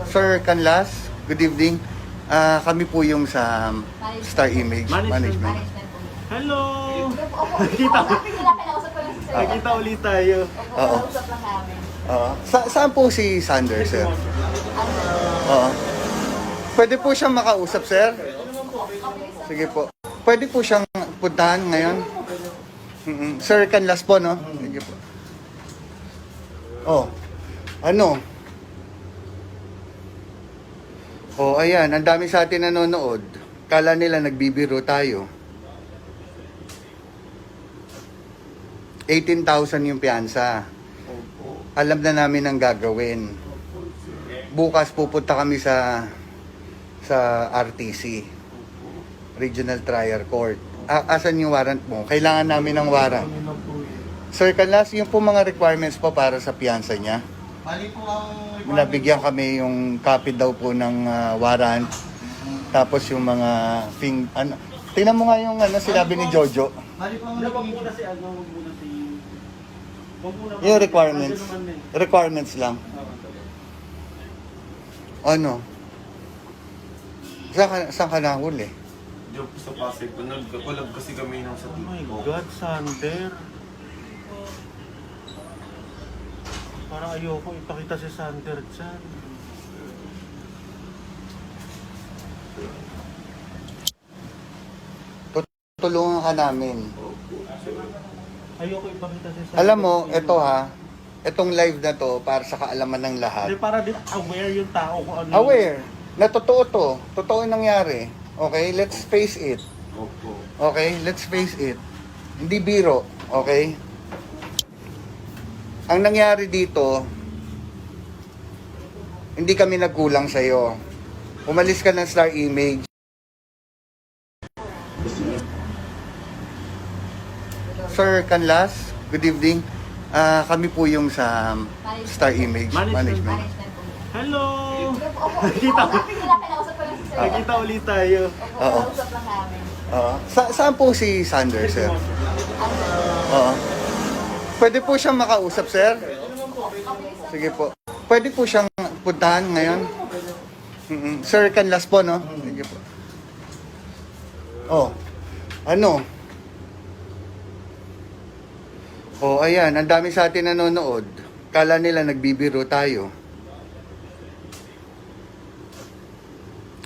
Sir Canlas, good evening. Kami po yung sa Star Image Management. Hello! Nakita Nakita ulit tayo. Oo. Kausap lang namin. Saan po si Sander, sir? Oo. Pwede po siyang makausap, sir? Sige po. Pwede po siyang puntahan ngayon? Sir Canlas po, no? Sige po. Oh. Ano? Oh, ayan. Ang dami sa atin nanonood. Kala nila nagbibiro tayo. 18,000 yung piyansa. Alam na namin ang gagawin. Bukas pupunta kami sa RTC, Regional Trial Court. Asan yung warrant mo? Kailangan namin ng warrant. Sir Canlas, yung po mga requirements po para sa piyansa niya. Mali po ang Nabigyan kami yung copy daw po ng warrant. Tapos yung mga tingnan mo nga yung sinabi ni Jojo. Mali po ang wag muna si wag muna si Yung requirements. Requirements lang. Ano? Saan ka nahuli? Diyan po sa Pasig po, nagkakulag kasi kami ng sa Oh my tipo. God, Sander. Parang ayoko ipakita si Sander dyan. Tulungan ka namin. Ayoko ipakita si Sander. Alam mo, itong live na to para sa kaalaman ng Hindi, lahat. para din aware yung tao kung ano. Aware na totoo to. Totoo yung nangyari. Okay? Let's face it. Opo. Okay? Let's face it. Hindi biro. Okay? Ang nangyari dito, hindi kami nagkulang sa'yo. Umalis ka ng Star Image. Sir Canlas, good evening. Kami po yung sa Star Image Management. Hello! Nakita Nakita ulit tayo. Oo. Kausap lang namin. Saan po si Sander, sir? Oo. Pwede po siyang makausap, sir? Sige po. Pwede po siyang puntahan ngayon? Sir Canlas po, no? Sige po. Oh. Ano? Oh, ayan. Ang dami sa atin nanonood. Kala nila nagbibiro tayo.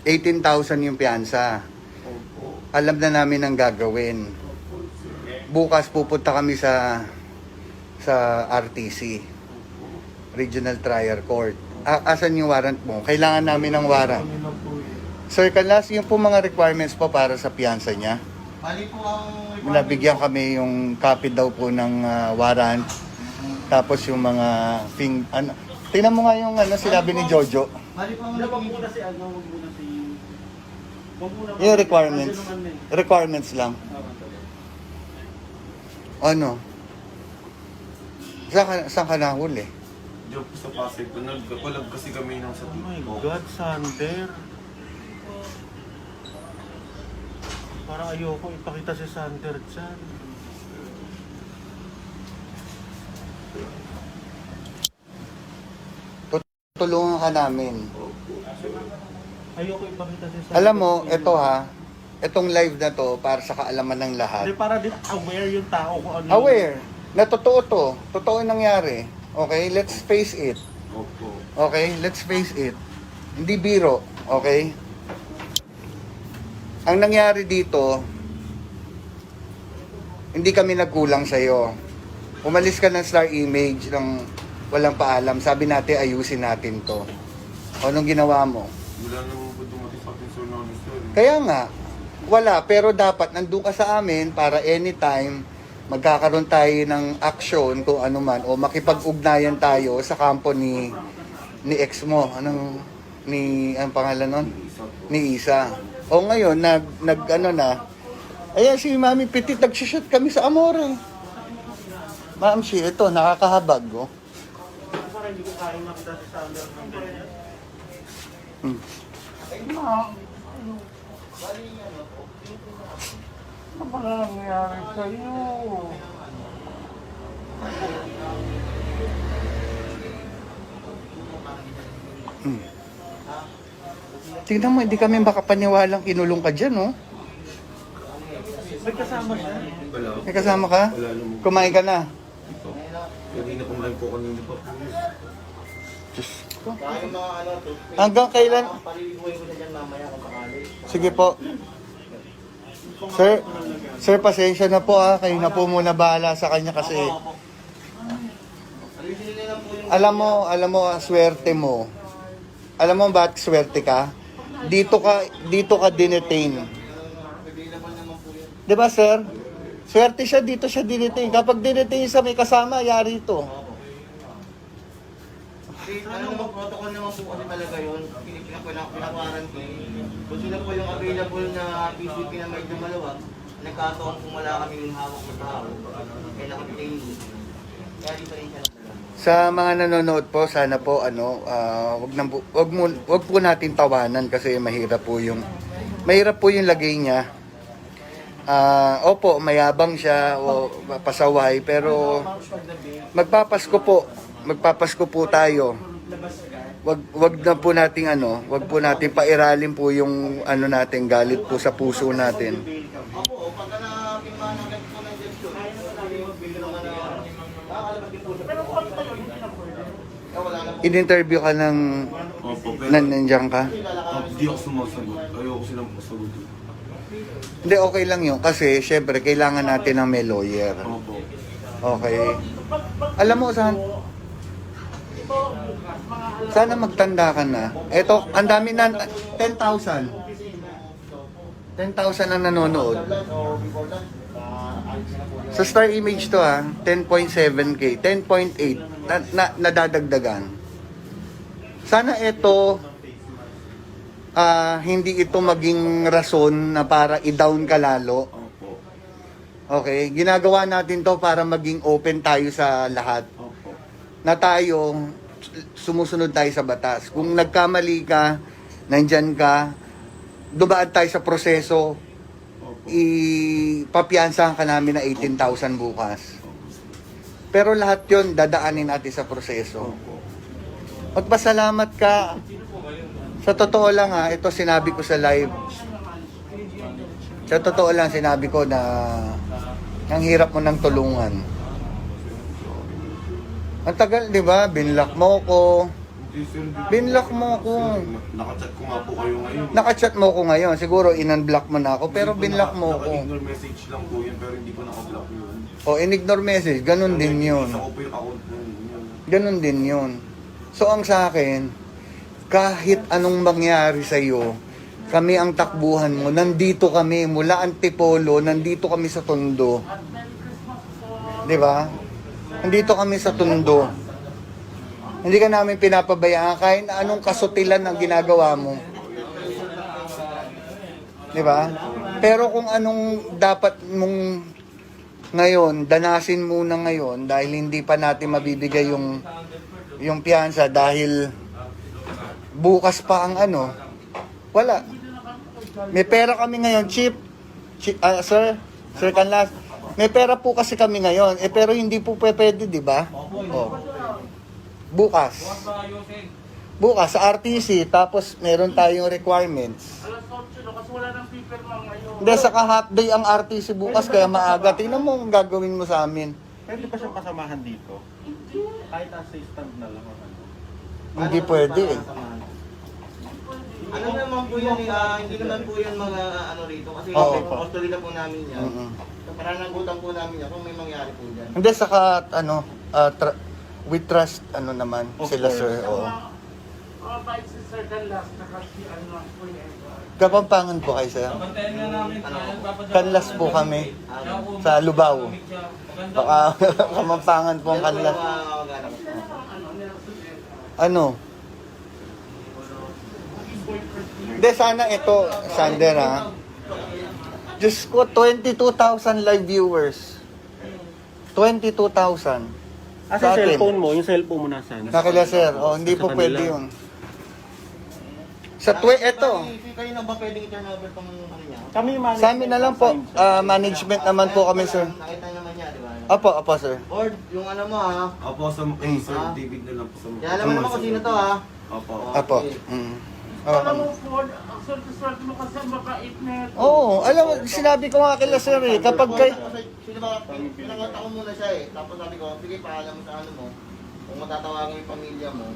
18,000 yung piyansa. Alam na namin ang gagawin. Bukas pupunta kami sa RTC, Regional Trial Court. Asan yung warrant mo? Kailangan namin ng warrant. Sir Canlas, yung po mga requirements po para sa piyansa niya. Mali po ang Nabigyan kami yung copy daw po ng warrant. Tapos yung mga tingnan mo nga yung sinabi ni Jojo. Mali po ang wag muna si wag muna si Yung requirements. Requirements lang. Ano? Saan ka nahuli? Diyan po sa Pasig po, nagkakulag kasi kami ng sa Oh my tipo. God, Sander. Parang ayoko ipakita si Sander dyan. Tulungan ka namin. Ayoko ipakita si Sander. Alam mo, itong live na to para sa kaalaman ng Hindi, lahat. para din aware yung tao kung ano. Aware na totoo to. Totoo yung nangyari. Okay? Let's face it. Opo. Okay? Let's face it. Hindi biro. Okay? Ang nangyari dito, hindi kami nagkulang sa'yo. Umalis ka ng Star Image ng walang paalam. Sabi natin, ayusin natin to. O, anong ginawa mo? Wala naman po dumating sa akin, sir, namin, sir. Kaya nga, wala. Pero dapat nandun ka sa amin para anytime magkakaroon tayo ng action kung ano man o makipag-ugnayan tayo sa kampo ni ex mo. Anong pangalan nun? Ni Isa. O ngayon, nag na. Ayan si Mami Petit, nagsushoot kami sa Amore. Ma'am, ito, nakakahabag. Oh. Parang hindi ko kaya makita si Sander ng ganyan. Ano ba nangyari sa'yo? Tingnan mo, hindi kami makapaniwalang kinulong ka dyan, oh. May kasama siya. Wala. May kasama ka? Wala naman. Kumain ka na? Ito. Kanina kong live po kanina pa po. Diyos ko. Hanggang kailan? Sige po. Sir, pasensya na po ah. Kayo na po muna bahala sa kanya kasi. Alam mo, swerte mo. Alam mo bakit swerte ka? Dito ka dinetain. 'Di ba, sir? Swerte siya, dito siya dinetain. Kapag dinetain sa may kasama, yari ito. Ano naman protocol naman po kasi talaga yun, pinakwarantine. Kung sila po yung available na PCP na may maluwag, nagkataon kung wala kaming hawak na tao, kaya nakapitain. Kaya dito rin siya naman. Sa mga nanonood po, sana po wag po natin tawanan kasi mahirap po yung lagay niya. Opo, mayabang siya o pasaway pero magpapasko po tayo. Wag po natin pairalin po yung natin galit po sa puso natin. Opo, pagka na-pinmahan ng ganito po ng gesture, bigyan naman na nakakalabas din po siya. Pero kung tayo, hindi na pwede. Wala na po. In-interview ka ng Opo, pero nandiyan ka? hindi ako sumasagot. Ayoko silang pasagot. Hindi, okay lang yun kasi syempre kailangan natin ng may lawyer. Opo. Okay. Alam mo, sana magtanda ka na. Eto, ang dami na, 10,000. 10,000 ang nanonood. Sa Star Image to 10.7K, 10.8, nadadagdagan. Sana ito, hindi ito maging rason na para i-down ka lalo. Opo. Okay, ginagawa natin to para maging open tayo sa lahat. Opo. Na tayo, sumusunod tayo sa batas. Kung nagkamali ka, nandyan ka, dumaan tayo sa proseso, ipapiansahan ka namin na 18,000 bukas. Pero lahat yon dadaanin natin sa proseso. Opo. Magpasalamat ka. Sa totoo lang ito sinabi ko sa live. Sa totoo lang sinabi ko na ang hirap mo ng tulungan. Ang tagal, di ba? Binlock mo ko. Hindi, sir. Binlock mo ko. Nakachat ko nga po kayo ngayon. Nakachat mo ko ngayon. Siguro in-unblock mo na ako. Pero binlock mo ko. Naka-ignore message lang po yun, pero hindi ko naka-block yun. O, in-ignore message. Ganun din yun. Isa ko po yung account mo yun. Ganun din yun. So, ang sa akin, kahit anong mangyari sa'yo, kami ang takbuhan mo. Nandito kami, mula Antipolo, nandito kami sa Tondo. Di ba? Nandito kami sa Tondo. Hindi ka namin pinapabayaan kahit na anong kasutilan ang ginagawa mo. Di ba? Pero kung anong dapat mong ngayon, danasin muna ngayon dahil hindi pa natin mabibigay yung piyansa dahil bukas pa ang wala. May pera kami ngayon, Sir Canlas. May pera po kasi kami ngayon, pero hindi po pwede, di ba? Oh. Bukas sa RTC, tapos meron tayong requirements. Kasi wala nang paper lang ngayon. Hindi, saka half day ang RTC bukas, kaya maaga. Tingnan mo ang gagawin mo sa amin. Pwede pa siyang kasamahan dito? Kahit assistant na lang. Hindi pwede eh. Ano naman po yun, hindi naman po yun mga rito. Kasi Oo. custody na po namin yan. Mm-mm. So, pananagutan po namin yan kung may mangyari po dyan. Hindi, saka we trust naman sila, sir. Oo. Mga bait si Sir Canlas, nakasi po yun. Kapampangan po kayo, sir. Kanlas po kami sa Lubao. Baka Kapampangan po ang kanlas. Ano? Hindi, sana ito, Sander Diyos ko, 22,000 live viewers. 22,000. Sa Sa atin. cellphone mo, yung cellphone mo nasaan? Sa kila, sir. Hindi po Sa pwede kanila. yun. Ito. Kayo na ba pwedeng i-turn over tong niya? Kami yung Sa amin na lang po. Management naman po kami, sir. Nakita naman niya, di ba? Apo, sir. Or, yung mo Opo, sa Sir David na lang po sa Kaya alam mo naman kung sino to Opo. Apo. Okay. Oo. Alam mo po, ang swerte-swerte mo kasi ang mabait na ito. Oo, alam mo, sinabi ko nga kila sir eh, kapag kay... Sino ba, pinangata ko muna siya eh. Tapos sabi ko, sige, paalam mo sa ano mo. Kung matatawagan yung pamilya mo,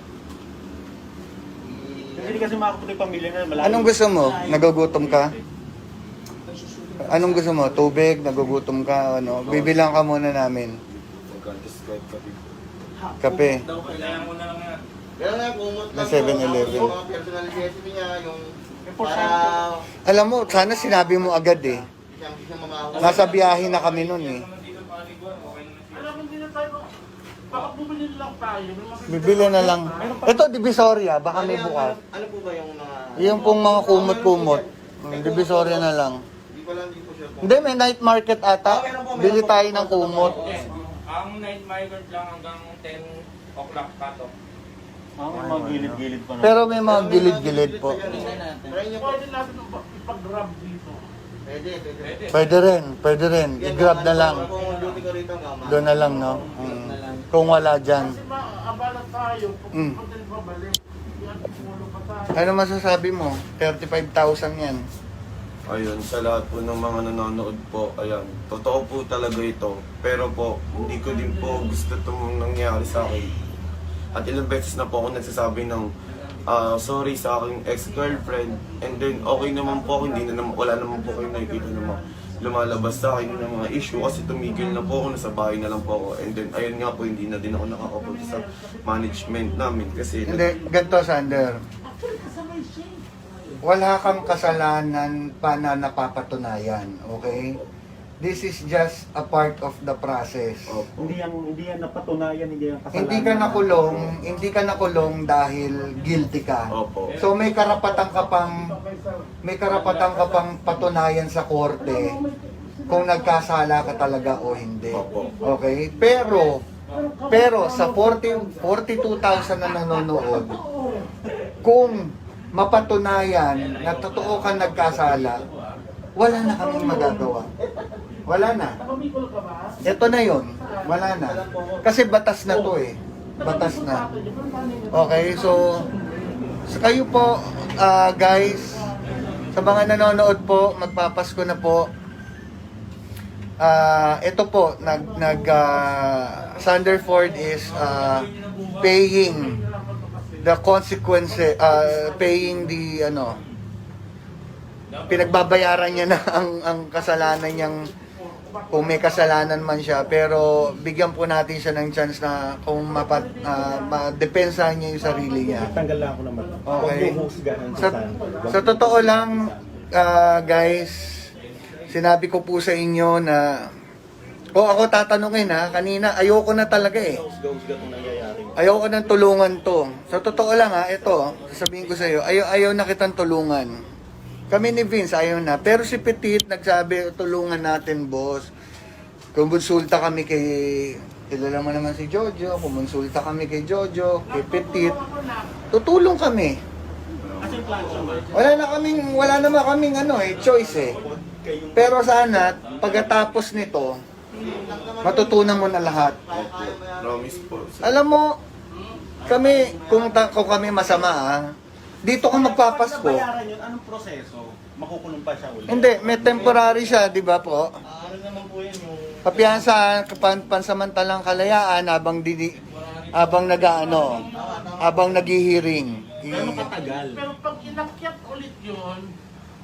Hindi kasi makapunta yung pamilya na malayo. Anong gusto mo? Nagugutom ka? Anong gusto mo? Tubig? Nagugutom ka? Ano? Bibilang ka muna namin. Magka-describe ka rin. Kape. pero nga, kumot lang May 7-Eleven. yung mga personal necessity niya, yung para Alam mo, sana sinabi mo agad eh. siyang mamahawa. Nasa biyahe na kami nun eh. Alam mo, hindi na tayo, baka bumili lang tayo. May mga Bibili na lang. Ito, Divisoria. Baka may bukas. Ano po ba yung mga... Yung pong mga kumot-kumot. Divisoria na lang. Hindi ko lang, hindi po sure kung... Hindi, may night market ata. Bili tayo ng kumot. Ang night migrant lang hanggang 10 o'clock cut-off. May mga gilid-gilid pa na. Pero may mga gilid-gilid po. Try niyo po. pwede natin ipag-grab dito. Pwede. Pwede rin. I-grab na lang. Kung duty ko rito, mama. Doon na lang, no? Kung wala dyan. Kasi maabala tayo, Mm. pag natin babalik, yan, pumulo pa tayo. Ano masasabi mo? 35,000 yan. Ayun, sa lahat po ng mga nanonood po, ayan, totoo po talaga ito. Pero po, hindi ko din po gusto itong nangyari sa akin. At ilang beses na po ako nagsasabi ng sorry sa aking ex-girlfriend. And then, okay naman po ako, hindi na naman, wala naman po kayo nakikita na mga lumalabas sa akin ng mga issue kasi tumigil na po ako, nasa bahay na lang po ako. And then, ayun nga po, hindi na din ako nakakapunta sa management namin kasi... Hindi, ganito, Sander. Wala kang kasalanan pa na napapatunayan, okay? This is just a part of the process. Opo. Hindi yan napatunayan, hindi yan kasalanan. Hindi ka nakulong dahil guilty ka. Opo. So may karapatan ka pang patunayan sa korte kung nagkasala ka talaga o hindi. Opo. Okay? Pero sa 42,000 na nanonood, kung mapatunayan na totoo ka nagkasala, wala na kaming magagawa. Wala na. Nakamikol ka ba? Ito na yon. Wala na. Kasi batas na to eh. Batas na. Okay, so kayo po, guys, sa mga nanonood po, magpapasko na po. Ito po, Sanderford is paying the consequences, paying the pinagbabayaran niya na ang kasalanan niyang, kung may kasalanan man siya, pero bigyan po natin siya ng chance na kung madepensahan niya yung sarili niya. Tanggal lang ako naman. Okay. Huwag mo husgahan Sa totoo lang, guys, sinabi ko po sa inyo na, ako tatanungin kanina, ayoko na talaga eh. Husga-husga itong nangyayari. Ayoko nang tulungan to. Sa totoo lang ito, sasabihin ko sa iyo, ayaw na kitang tulungan. Kami ni Vince, ayaw na. Pero si Petit nagsabi, tulungan natin, boss. Kumonsulta kami kay... Kilala mo naman si Jojo. Kumonsulta kami kay Jojo, kay Petit. Tutulong kami. Wala naman kaming choice eh. Pero sana, pagkatapos nito, matutunan mo na lahat. Promise po. Alam mo, kami, kung kami masama dito ka magpapasko. Bayaran yun, anong proseso? Makukulong pa siya ulit? Hindi, may temporary siya, di ba po? Ano naman po yun yung... Papiyansa, pansamantalang kalayaan habang naghihiring. Gano'ng katagal? Pero pag inakyat ulit yun,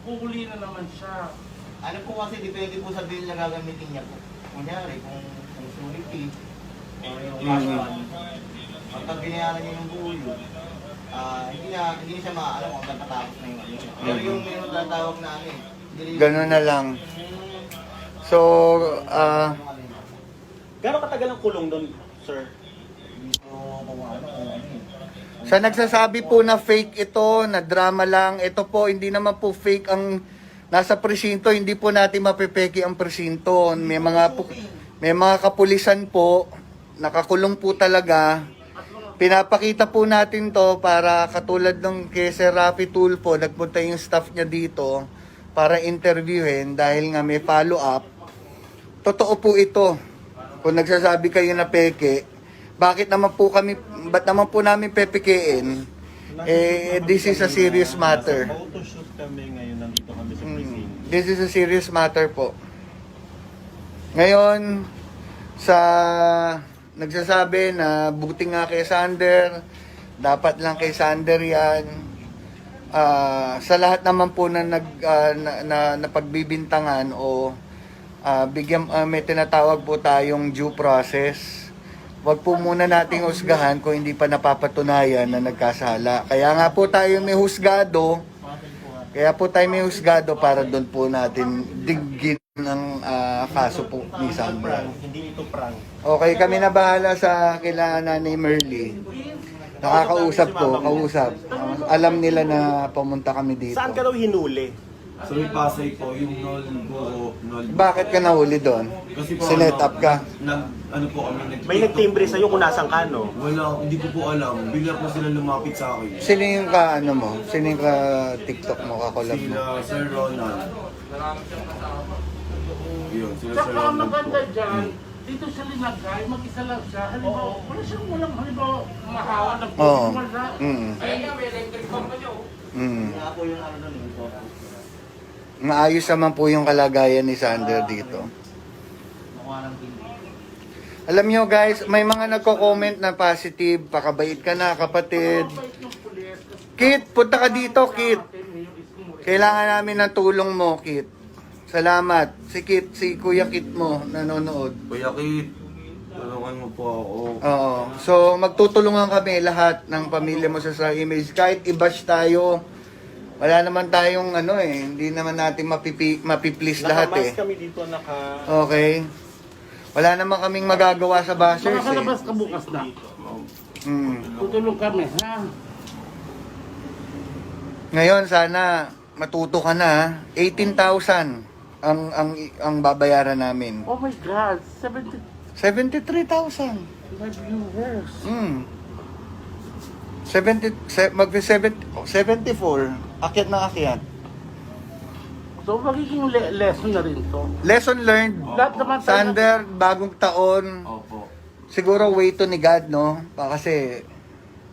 kuhuli na naman siya. Ano po kasi, depende po sa bill na gagamitin niya po. Kunyari, kung surety, o yung cash fund, pag binayaran niya yung buo yun, hindi siya maalam kung tatapos na yung ano. Pero yung meron tatawag namin, Ganun na lang. So, Gano'ng katagal ang kulong doon, sir? sa nagsasabi po na fake ito, na drama lang, ito po, hindi naman po fake ang nasa presinto, hindi po natin mapepeki ang presinto. May mga kapulisan po, nakakulong po talaga. Pinapakita po natin to para katulad ng kay Sir Rafi Tulfo, nagpunta yung staff niya dito para interviewin dahil nga may follow-up. Totoo po ito. Kung nagsasabi kayo na peke, ba't naman po namin pepekein This is a serious matter. Nasa photoshoot kami ngayon, nandito kami sa precinct. This is a serious matter po. Ngayon, sa nagsasabi na buti nga kay Sander, dapat lang kay Sander yan. Sa lahat naman po na napagbibintangan o may tinatawag po tayong due process. Wag po muna nating husgahan kung hindi pa napapatunayan na nagkasala. Kaya nga po tayo may husgado. Kaya po tayo may husgado para doon po natin diggin ng kaso po ni Sander. Hindi ito prank. Okay, kami na bahala sa kila Nanay Merly. Nakakausap ko, kausap. Alam nila na pumunta kami dito. Saan ka daw hinuli? So may Pasay po, yung Nolbo, Bakit ka nahuli doon? Kasi po, Sinet up ka? ano po kami, May nagtimbre sa'yo kung nasaan ka, no? Wala, hindi ko po alam. Bigla po sila lumapit sa akin. Sino yung ka, ano mo? Sino yung ka TikTok mo, kakolab mo? Sila Sir Ronald. Yun, sila Sir Saka Ronald maganda po. dyan, dito sa Linagay, mag-isa lang siya. Halimbawa, walang halimbawa mahawa ng Oo. wala. Ayun nga, may electric pump pa niyo. Kaya po yung ano nun, yung photo. Maayos naman po yung kalagayan ni Sander dito. Quarantine. Alam nyo guys, may mga nagko-comment na positive. Pakabait ka na, kapatid. Kit, punta ka dito, Kit. Kailangan namin ng tulong mo, Kit. Salamat. Si Kit, si Kuya Kit mo, nanonood. Kuya Kit, tulungan mo po ako. Oo. So, magtutulungan kami lahat ng pamilya mo sa image. Kahit i-bash tayo, wala naman tayong hindi naman natin mapiplease lahat Nakamask eh. kami dito, Okay. Wala naman kaming magagawa sa bashers eh. Makakalabas ka bukas na. Tutulong kami, ha? Ngayon sana matuto ka na. 18,000 ang babayaran namin. Oh my God, 73,000. my viewers. 74. Akyat na akyat. So, magiging lesson na rin to. Lesson learned. Lahat naman tayo- Sander, bagong taon. Opo. Siguro way to ni God, no? Kasi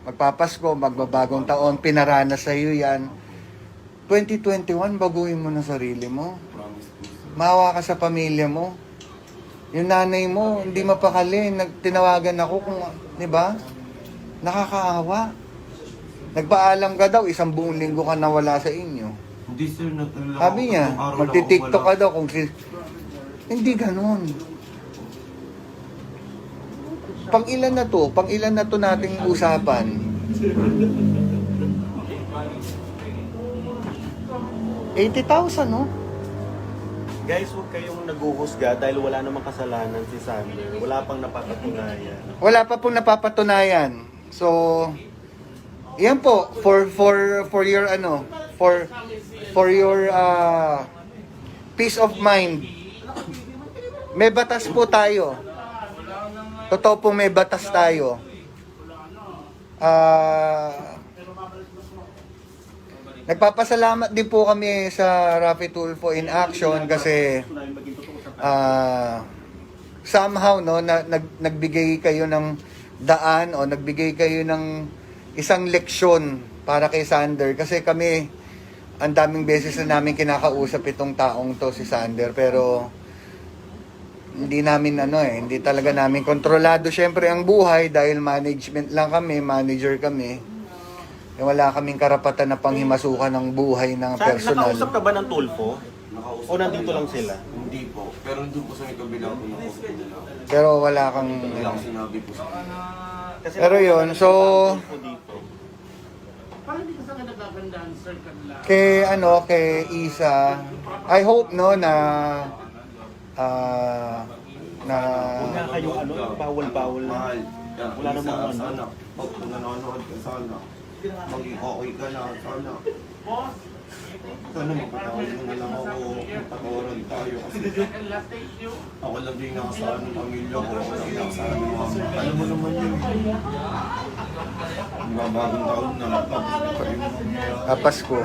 magpapasko, magbabagong taon, pinaranas sa iyo yan. 2021, baguhin mo na sarili mo. Promise po, sir. Mawa ka sa pamilya mo. Yung nanay mo, hindi mapakali. Tinawagan ako kung, di ba? Nakakaawa. Nagpaalam ka daw, 1 buong linggo ka nawala sa inyo. Hindi sir, natulala Sabi niya, magti-TikTok ka daw kung hindi ganun. Pang ilan na to nating usapan. 80,000, no? Guys, huwag kayong naguhusga dahil wala namang kasalanan si Sander. Wala pang napapatunayan. Wala pa pong napapatunayan. So, yan po for your for your peace of mind. May batas po tayo. Totoo po may batas tayo. Nagpapasalamat din po kami sa Rafi Tulfo in Action kasi somehow nagbigay kayo ng daan o nagbigay kayo ng isang leksyon para kay Sander kasi kami ang daming beses na namin kinakausap itong taong to si Sander pero hindi namin hindi talaga namin kontrolado syempre ang buhay dahil management lang kami, manager kami. Wala kaming karapatan na panghimasukan ng buhay ng personal. Nakausap ka ba ng Tulfo? Nakausap O nandito lang sila? Hindi po. Pero nandun po sa may kabila po nakausap nila. Pero wala kang Wala akong sinabi po sa akin. Kasi Pero yun, so Tulfo dito. Parang hindi ka sa nagagandaan, sir, kanila. kay Isa, I hope na Huwag nga kayong bawal-bawal na. Mahal. Yan, Wala Isa, namang ano. sana. Kung nanonood ka sana. Maging okay ka na sana. Sana mapatawad mo na lang ako. Patawaran tayo. Kasi And last, thank you. ako lang din nakasaan ng pamilya ko. Ako lang nakasaan ng mama. Alam mo naman yun. Bagong taon na. Tapos pa rin. Pasko.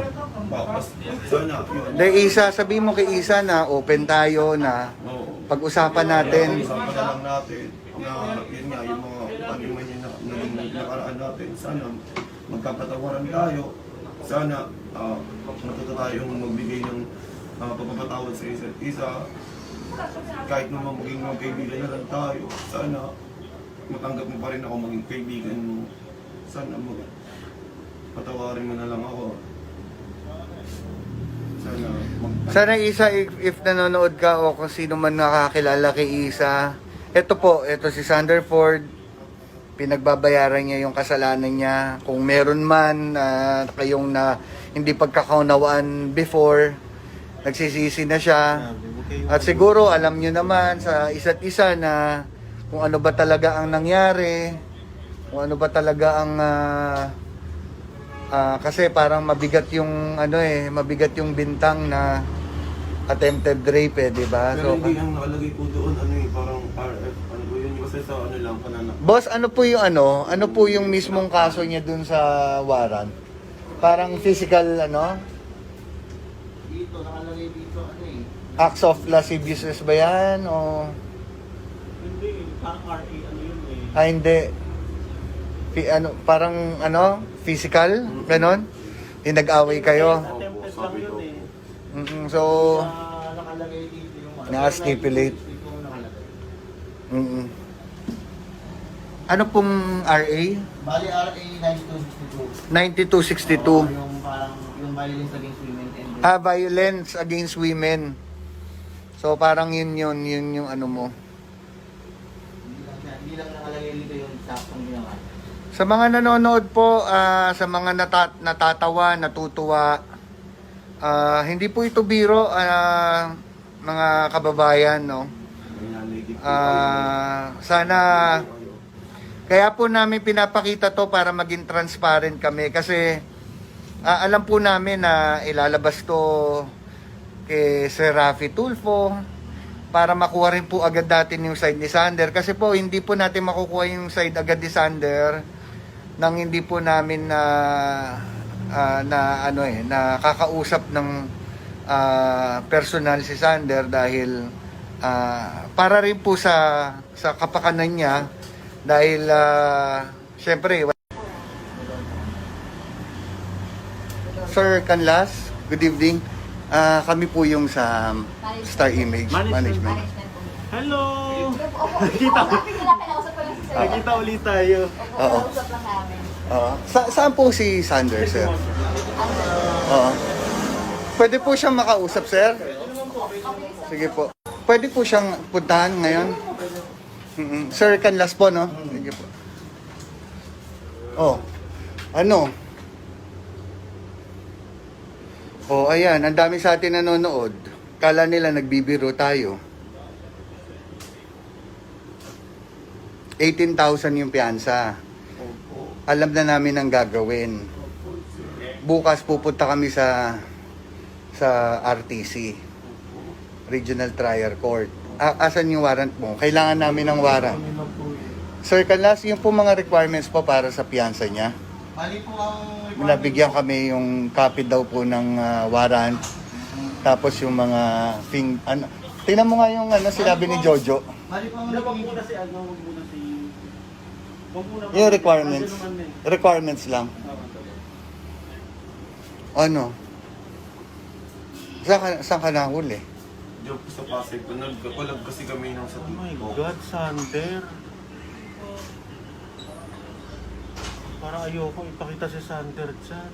Tapos sana. Yun. De Isa, sabi mo kay Isa na open tayo na Oo. pag-usapan natin. Usapan na lang natin na yun nga, yung mga paniman niya na nakaraan natin. Sana magkapatawaran tayo. Sana matuto tayong magbigay ng pagpapatawad sa isa't isa. Kahit naman maging magkaibigan na lang tayo, sana matanggap mo pa rin ako maging kaibigan mo. Sana patawarin mo na lang ako. Sana Isa, if nanonood ka o kung sino man nakakilala kay Isa, ito si Sanderford, pinagbabayaran niya yung kasalanan niya. Kung meron man kayong na hindi pagkakaunawaan before, nagsisisi na siya. At siguro alam niyo naman sa isa't isa na kung ano ba talaga ang nangyari, kung ano ba talaga ang kasi parang mabigat yung mabigat yung bintang na attempted rape, di ba? Pero hindi ang nakalagay po doon, parang RF, yun kasi sa lang, panana. Boss, ano po yung mismong kaso niya dun sa warrant? Parang physical, Dito, nakalagay dito, acts of lasciviousness ba yan? O... Hindi, parang RA, yun eh. hindi. Parang, physical? Ganon? Nag-away kayo? Attempted lang yun eh. So, nakalagay dito yung na-stipulate. Dito yung nakalagay. Ano pong RA? Bali, RA 9262. 9262. Yung parang, yung violence against women and Violence against women. So, parang yun yung ano mo. hindi lang nakalagay dito yung saktong ginawa. Sa mga nanonood po, sa mga natatawa, natutuwa, hindi po ito biro, mga kababayan, no? Sana, kaya po namin pinapakita to para maging transparent kami kasi alam po namin na ilalabas to kay Sir Raffy Tulfo para makuha rin po agad natin yung side ni Sander kasi po hindi po natin makukuha yung side agad ni Sander nang hindi po namin nakakausap ng personal si Sander dahil para rin po sa kapakanan niya dahil syempre Sir Canlas, good evening. Kami po yung sa Star Image Management. Hello! Kita Nakita ulit tayo. Oo. Usap lang namin. Saan po si Sander, sir? Oo. Pwede po siyang makausap, sir? Sige po. Pwede po siyang puntahan ngayon? Sir Canlas po, no? Sige po. Ayan, ang dami sa atin nanonood. Kala nila nagbibiro tayo. 18,000 yung piyansa. Alam na namin ang gagawin. Bukas pupunta kami sa RTC, Regional Trial Court. Asan yung warrant mo? Kailangan namin ng warrant. Sir Canlas, yung po mga requirements po para sa piyansa niya. Bali po ang Nabigyan kami yung copy daw po ng warrant. Tapos yung mga tingnan mo nga yung sinabi ni Jojo. Bali po ang Wag muna si wag muna Yung requirements. Requirements lang. Ano? Saan ka nahuli? Joke sa Pasig, nagkakulab kasi kami ng sa Oh my God, Sander. Parang ayoko ipakita si Sander dyan.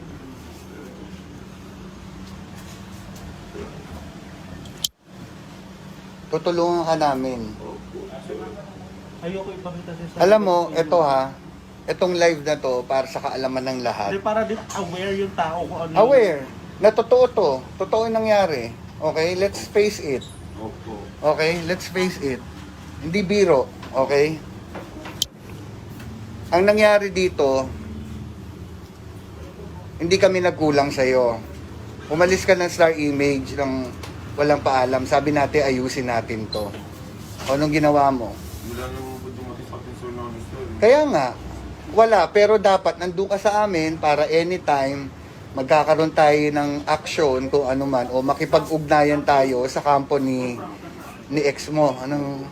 Tutulungan ka namin. Ayoko ipakita si Sander. Alam mo, itong live na to para sa kaalaman ng Hindi, lahat. para din aware yung tao kung ano. Aware na totoo to. Totoo yung nangyari. Okay, let's face it. Opo. Okay, let's face it. Hindi biro, okay? Ang nangyari dito, hindi kami nagkulang sa'yo. Umalis ka ng Star Image ng walang paalam. Sabi natin, ayusin natin to. O, anong ginawa mo? Wala naman po dumating sa akin sir namin sir. Kaya nga, wala. Pero dapat nandun ka sa amin para anytime magkakaroon tayo ng action kung ano man o makipag-ugnayan tayo sa kampo ni ex mo. Anong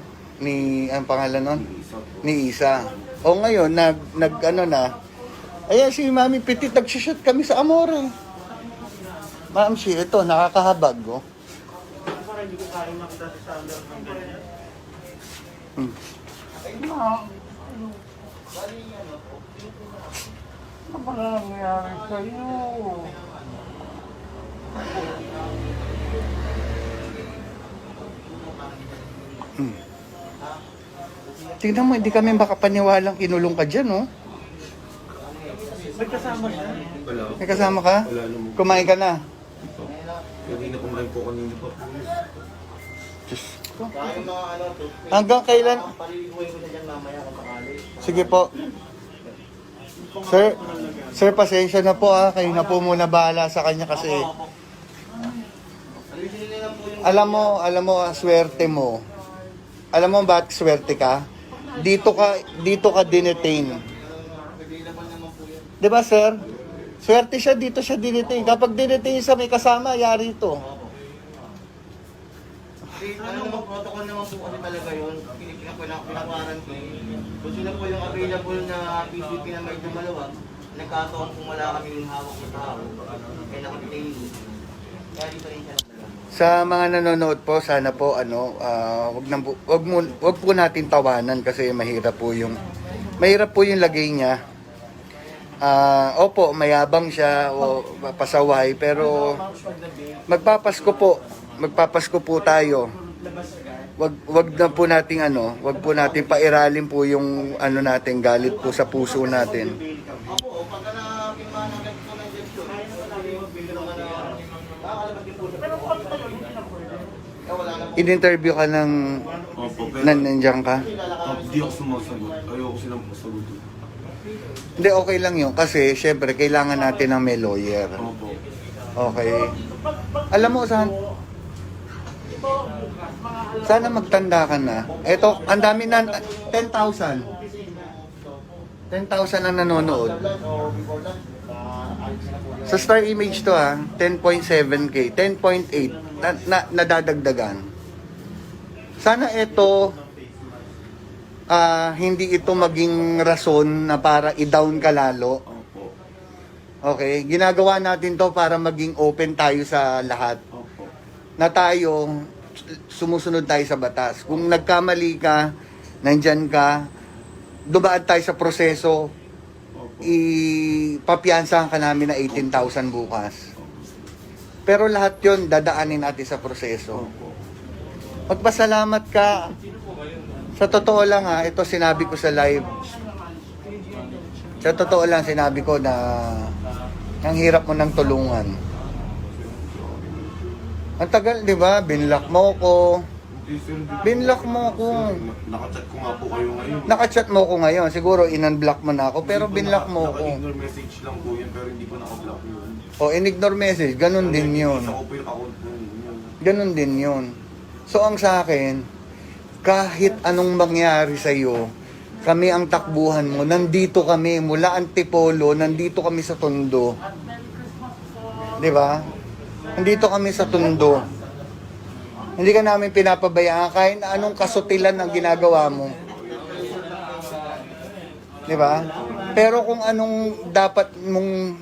pangalan nun? Isa po. Ni Isa. O ngayon, Ayan si Mami Petit, nagsushoot kami sa Amore. Ma'am, ito, nakakahabag, oh. Para hindi ko kaya makita si Sander ng ganyan. Ano ba nangyayari sa'yo? Tingnan mo, hindi kami makapaniwalang kinulong ka dyan, oh. May kasama siya. Wala. May kasama ka? Wala naman. Kumain ka na? Hindi na kumain po kanina po. Diyos ko. Kaya yung mga ano, toothpaste, Hanggang kailan? paliliguin ko na dyan mamaya kung sakali. Sige po. Sir, pasensya na po ah. Kayo na po muna bahala sa kanya kasi Alisin nila lang po yung... alam mo, swerte mo. Alam mo bakit swerte ka? Dito ka dinetain. Available naman po yun. 'Di ba, sir? Swerte siya dito siya dinetain. Kapag dinetain sa may kasama, yari ito. Kasi ano naman, protocol naman po kasi talaga yun. Pinakwarantine. Kung sila po yung available na PCP na medyo maluwag, nagkataon kung wala kami yung hawak na tao, kaya nakapitain. Kaya dito rin siya talaga. Sa mga nanonood po, sana po wag po natin tawanan kasi mahirap po yung lagay niya. Opo, mayabang siya o pasaway pero magpapasko po tayo. Wag po nating pairalin po yung natin galit po sa puso natin. Opo, pagka na-pirmahan ng ganito ng injection, magbibigyan naman na nakakalabas din po siya. Pero kung wala na po. In-interview ka ng Opo, pero nandiyan ka? hindi ako sumasagot. Ayoko silang masagot. Hindi, okay lang yun kasi syempre kailangan natin ng may lawyer. Opo. Okay. Alam mo, sana magtanda ka na. Eto, ang dami na, 10,000. 10,000 ang nanonood. Sa Star Image to 10.7K, 10.8, nadadagdagan. Sana ito, hindi ito maging rason na para i-down ka lalo. Opo. Okay, ginagawa natin to para maging open tayo sa lahat. Opo. Na tayo, sumusunod tayo sa batas. Kung nagkamali ka, nandyan ka, dumaan tayo sa proseso, ipapiansahan ka namin na 18,000 bukas. Pero lahat yon dadaanin natin sa proseso. Magpasalamat ka. Sa totoo lang ito sinabi ko sa live. Sa totoo lang sinabi ko na ang hirap mo ng tulungan. Ang tagal, di ba? Binlock mo ko. Hindi, sir, hindi. Binlock mo ko. Nakachat ko nga po kayo ngayon. Nakachat mo ko ngayon. Siguro in-unblock mo na ako. Pero binlock mo ko. Naka-ignore message lang po yun, pero hindi ko naka-block yun. O, in-ignore message. Ganun din yun. Isa ko po yung account po yun. Ganun din yun. So, ang sa akin, kahit anong mangyari sa'yo, kami ang takbuhan mo. Nandito kami, mula Antipolo, nandito kami sa Tondo. Di ba? Nandito kami sa Tondo. Hindi ka namin pinapabayaan kahit na anong kasutilan ang ginagawa mo. Di ba? Pero kung anong dapat mong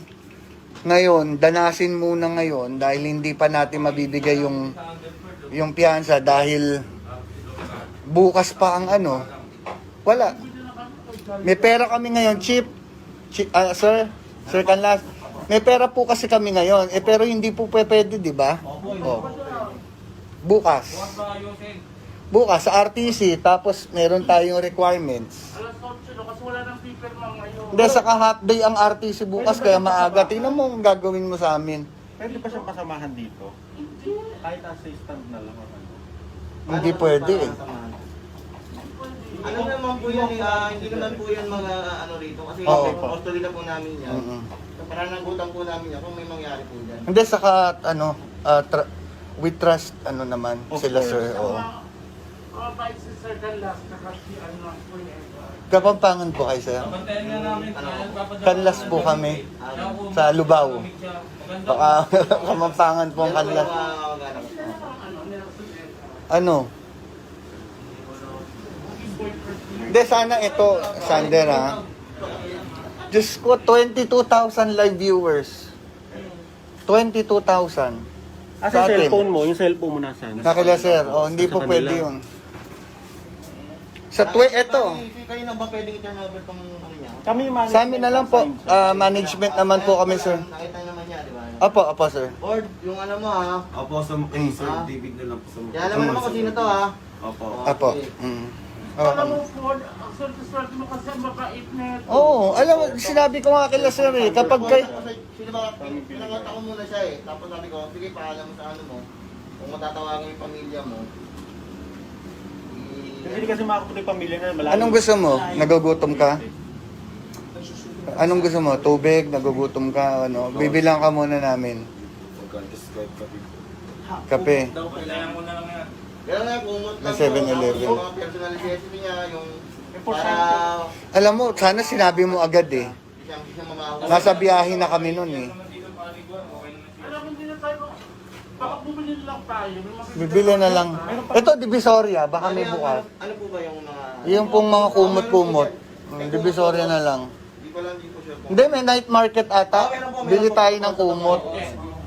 ngayon, danasin muna ngayon dahil hindi pa natin mabibigay yung piyansa dahil bukas pa ang wala. May pera kami ngayon, Sir Canlas. May pera po kasi kami ngayon, pero hindi po pwede, di ba? Oh. Bukas. Bukas sa RTC, tapos meron tayong requirements. Alas 8 kasi wala nang paper lang ngayon. Hindi, saka half day ang RTC bukas, kaya maaga. Tingnan mo ang gagawin mo sa amin. Pwede pa siyang kasamahan dito? Kahit assistant na lang. Hindi pwede eh. Ano naman po yan, hindi naman po yan mga rito. Kasi Oo. custody na po namin yan. Mm-mm. So, pananagutan po namin yan kung may mangyari po dyan. Hindi, saka we trust naman sila, sir. Oo. Mabait si Sir Canlas kasi po yun. Kapampangan po kayo, sir. Bantayan nga namin. Kanlas po kami sa Lubao. Baka Kapampangan po ang kanlas. Ano? Hindi, sana ito, Sander Diyos ko, 22,000 live viewers. 22,000. Asa Sa atin. cellphone mo? Yung cellphone mo nasaan? Nakila sir, oh, hindi po Sa pwede kanila. yun. Eto. Kayo na ba pwedeng i-turn over tong ano niya? Kami Sa amin na lang po, management naman po kami sir. Nakita naman niya, di ba? Apo sir. Or yung ano mo ha. Opo, sa Sir David na lang po sa Kaya alam mo naman kung sino to ha. Opo. Apo. Alam mo po, ang swerte-swerte mo kasi ang mabait na ito. Oo, alam mo, sinabi ko nga kila sir eh, kapag kay... Sino ba? Pinangata ko muna siya eh. Tapos sabi ko, sige paalam mo sa ano mo. Kung matatawagan yung pamilya mo. Hindi kasi makapunta yung pamilya na malayo. Anong gusto mo? Nagugutom ka? Anong gusto mo? Tubig? Nagugutom ka? Ano? Bibilang ka muna namin. Mag-describe ka dito. Kape. Kailangan mo na lang yan. Kaya nga, kumot lang. May 7-Eleven. Yung mga personal recipe niya, yung para Alam mo, sana sinabi mo agad eh. hindi siya mamahaw. Nasa biyahe na kami nun eh. Alam mo, hindi na tayo, baka bumili lang tayo. May mga- Bibili na lang. Ito, Divisoria. Baka may bukas. Ano po ba yung mga... Yung pong mga kumot-kumot. Divisoria na lang. Hindi ko lang, hindi ko sure kung... Hindi, may night market ata. Bili tayo ng kumot.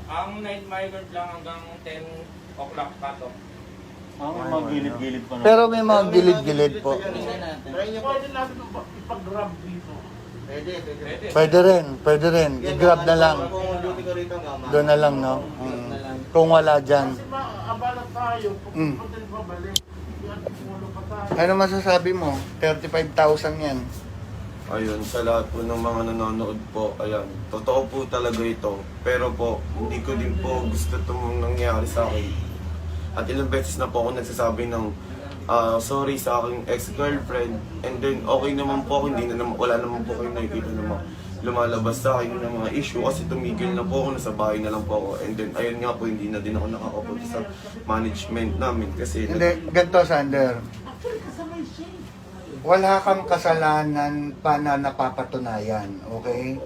Ang night migrant lang hanggang 10 o'clock cut-off. Ang mga gilid-gilid pa na. Pero may mga gilid-gilid po. Try niyo po. Pwede natin ipag-grab dito. Pwede. Pwede rin. I-grab na lang. Kung duty ko rito, mama. Doon na lang, no? Kung wala dyan. Kasi maabala tayo, Mm. pagpunta rin pabalik. Yan, pulo pa tayo. Ano masasabi mo? 35,000 yan. Ayun, sa lahat po ng mga nanonood po, ayan, totoo po talaga ito. Pero po, hindi ko din po gusto itong nangyari sa akin. At ilang beses na po ako nagsasabi ng sorry sa aking ex-girlfriend. And then, okay naman po ako, hindi na naman, wala naman po kayo nakikita na mga lumalabas sa akin ng mga issue kasi tumigil na po ako, nasa bahay na lang po ako. And then, ayun nga po, hindi na din ako nakakapunta sa management namin kasi... Hindi, ganito, Sander. Actually, kasama yung shade. Wala kang kasalanan pa na napapatunayan, okay?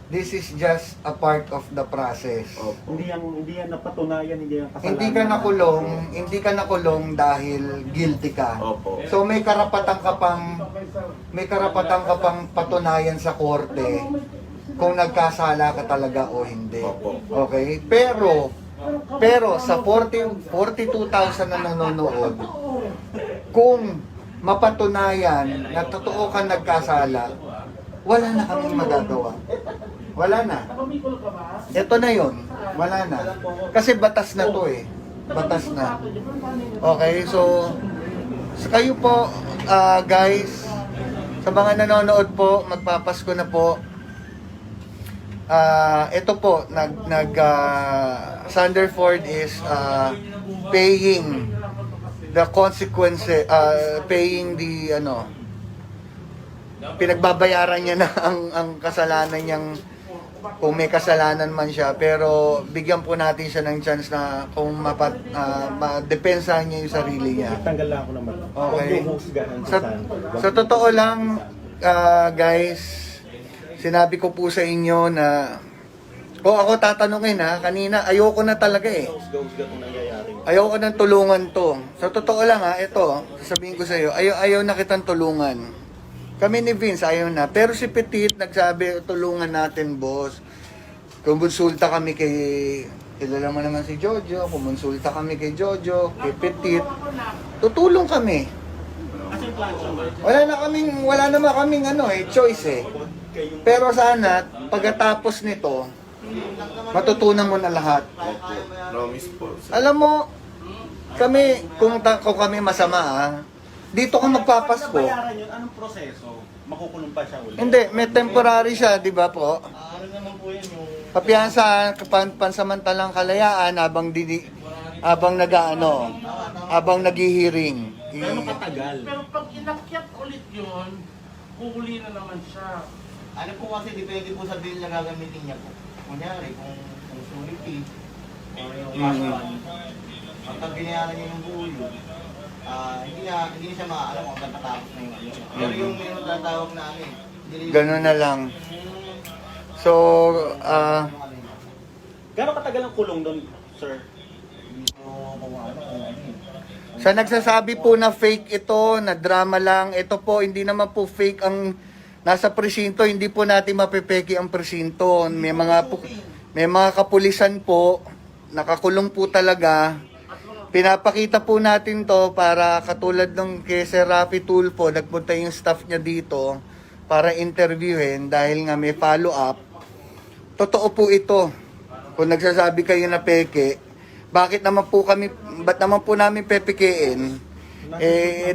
This is just a part of the process. Opo. Hindi yan napatunayan, hindi yan kasalanan. Hindi ka nakulong dahil guilty ka. Opo. So may karapatan ka pang patunayan sa korte kung nagkasala ka talaga o hindi. Opo. Okay? Pero sa 42,000 na nanonood, kung mapatunayan na totoo ka nagkasala, wala na kaming magagawa. Wala na. Nakabikol ka ba? Ito na yon. Wala na. Kasi batas na to eh. Batas na. Okay, so kayo po, guys, sa mga nanonood po, magpapasko na po. Ito po, Sanderford is paying the consequences, paying the pinagbabayaran niya na ang kasalanan niyang, kung may kasalanan man siya, pero bigyan po natin siya ng chance na kung madepensahan niya yung sarili niya. Tanggal lang ako naman. Okay. Huwag yung husgahan Sa, sa totoo lang, guys, sinabi ko po sa inyo na, ako tatanungin kanina, ayoko na talaga eh. husga kung nangyayari. Ayoko nang tulungan to. Sa totoo lang ito, sasabihin ko sa iyo, ayaw na kitang tulungan. Kami ni Vince, ayaw na. Pero si Petit, nagsabi, tulungan natin, boss. Kumonsulta kami kay, kilala mo naman si Jojo, kumonsulta kami kay Jojo, kay Petit. Tutulong kami. Kasi yung plan siya, Wala naman kaming choice eh. Pero sana, pagkatapos nito, matutunan mo na lahat. Promise po. Alam mo, kami, kung kami masama dito ka magpapasko. bayaran yun, anong proseso? Makukulong pa siya ulit? Hindi, may temporary siya, di ba po? Ano naman po yun yung... Papiyansa, pansamantalang kalayaan habang habang naghihiring. Gano'ng katagal? Pero pag inakyat ulit yun, huli na naman siya. Ano po kasi, depende po sa bill na gagamitin niya po. Kunyari, kung surety, or yung cash fund, pagka binayaran niya yung buo yun, hindi siya maalam kung tatapos na yung ano. Pero yung meron tatawag namin, Ganun na lang. So, Gano'ng katagal ang kulong doon, sir? sa nagsasabi po na fake ito, na drama lang, ito po, hindi naman po fake ang nasa presinto, hindi po natin mapepeki ang presinto. May mga kapulisan po, nakakulong po talaga. Pinapakita po natin to para katulad ng kay Sir Rafi Tulfo, nagpunta yung staff niya dito para interviewin dahil nga may follow-up. Totoo po ito. Kung nagsasabi kayo na peke, ba't naman po namin pepekein?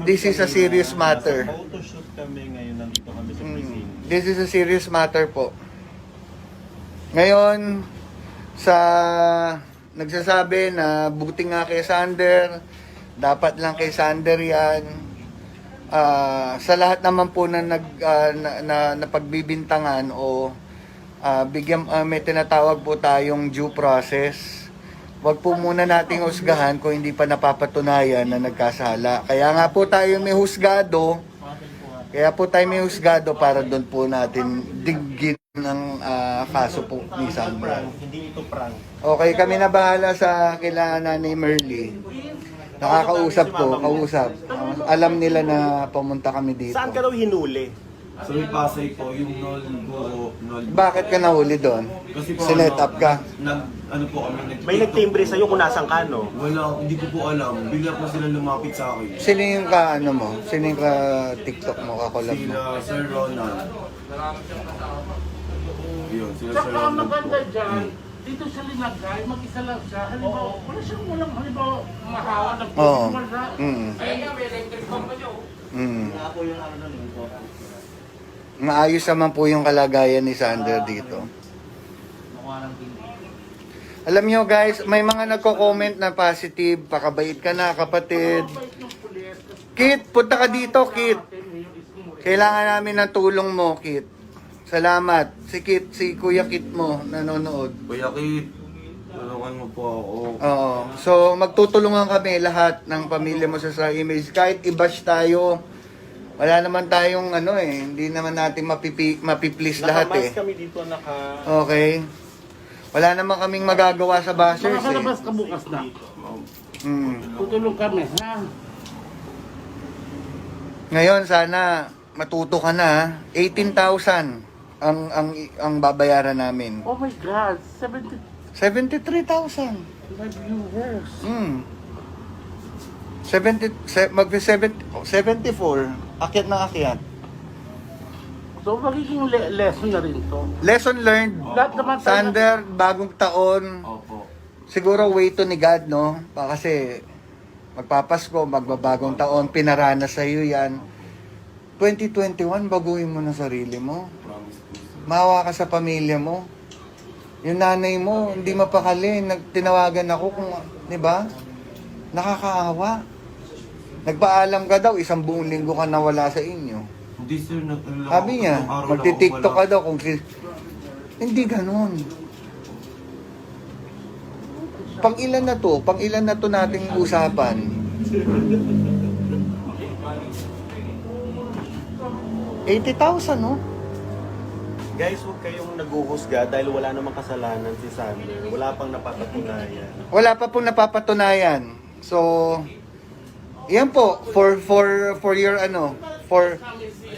This is a serious matter. Photoshoot kami ngayon, nandito kami sa presinto. This is a serious matter po. Ngayon, nagsasabi na buti nga kay Sander, dapat lang kay Sander yan. Sa lahat naman po na napagbibintangan o may tinatawag po tayong due process. Wag po muna nating husgahan kung hindi pa napapatunayan na nagkasala. Kaya nga po tayo may husgado. Para doon po natin digin ng kaso po ni Sandra. Hindi ito prank. Okay, kami na bahala sa kila Nanay Merly. Nakakausap ko, kausap. Alam nila na pumunta kami dito. Saan ka daw hinuli? So may Pasay po, yung Nol. Bakit ka nahuli doon? Kasi po, Sinet up ka? Ano po kami, May nagtimbre sa'yo kung nasan ka, no? Wala, hindi ko po alam. Bigla po sila lumapit sa akin. Sino yung Sino yung TikTok mo, kakolab mo? Sila Sir Ronald. Yun, sila Sir Saka Ronald po. maganda dyan, dito sa Linagay, mag-isa lang siya. Halimbawa, halimbawa, mahawa na po. Oo. Wala. Ayun nga, may electric pump pa niyo. Wala po yung ano nun, yung photo. Maayos naman po yung kalagayan ni Sander dito. Alam nyo guys, may mga nagko-comment na positive, pakabait ka na kapatid. Kit, punta ka dito, Kit. Kailangan namin ng tulong mo, Kit. Salamat. Si Kuya Kit mo, nanonood. Kuya Kit, tulungan mo po ako. Oo. So, magtutulungan kami lahat ng pamilya mo sa image. Kahit i-bash tayo, wala naman tayong hindi naman natin mapiplease lahat eh. Nakamask kami dito, Okay. Wala naman kaming magagawa sa bashers eh. Makakalabas ka bukas na. Tutulong kami, ha? Ngayon, sana matuto ka na. 18,000 ang babayaran namin. Oh my God, 73,000. my viewers. 74. Akyat na akyat. So, magiging lesson na rin to. Lesson learned. Lahat naman tayo- Sander, bagong taon. Opo. Siguro way to ni God, no? Kasi magpapasko, magbabagong taon, pinaranas sa iyo yan. 2021, baguhin mo na sarili mo. Promise po. Maawa ka sa pamilya mo. Yung nanay mo, hindi mapakali. Tinawagan ako kung, di ba? Nakakaawa. Nagpaalam ka daw, 1 buong linggo ka nawala sa inyo. Hindi sir, natulala ako. Sabi niya, Tatlong araw lang magti-tiktok ako ka daw kung hindi ganun. Pang-ilan na to nating usapan. $80,000, no? Guys, huwag kayong naguhusga dahil wala namang kasalanan si Sander. Wala pang napapatunayan. Wala pa pong napapatunayan. So, yan po for your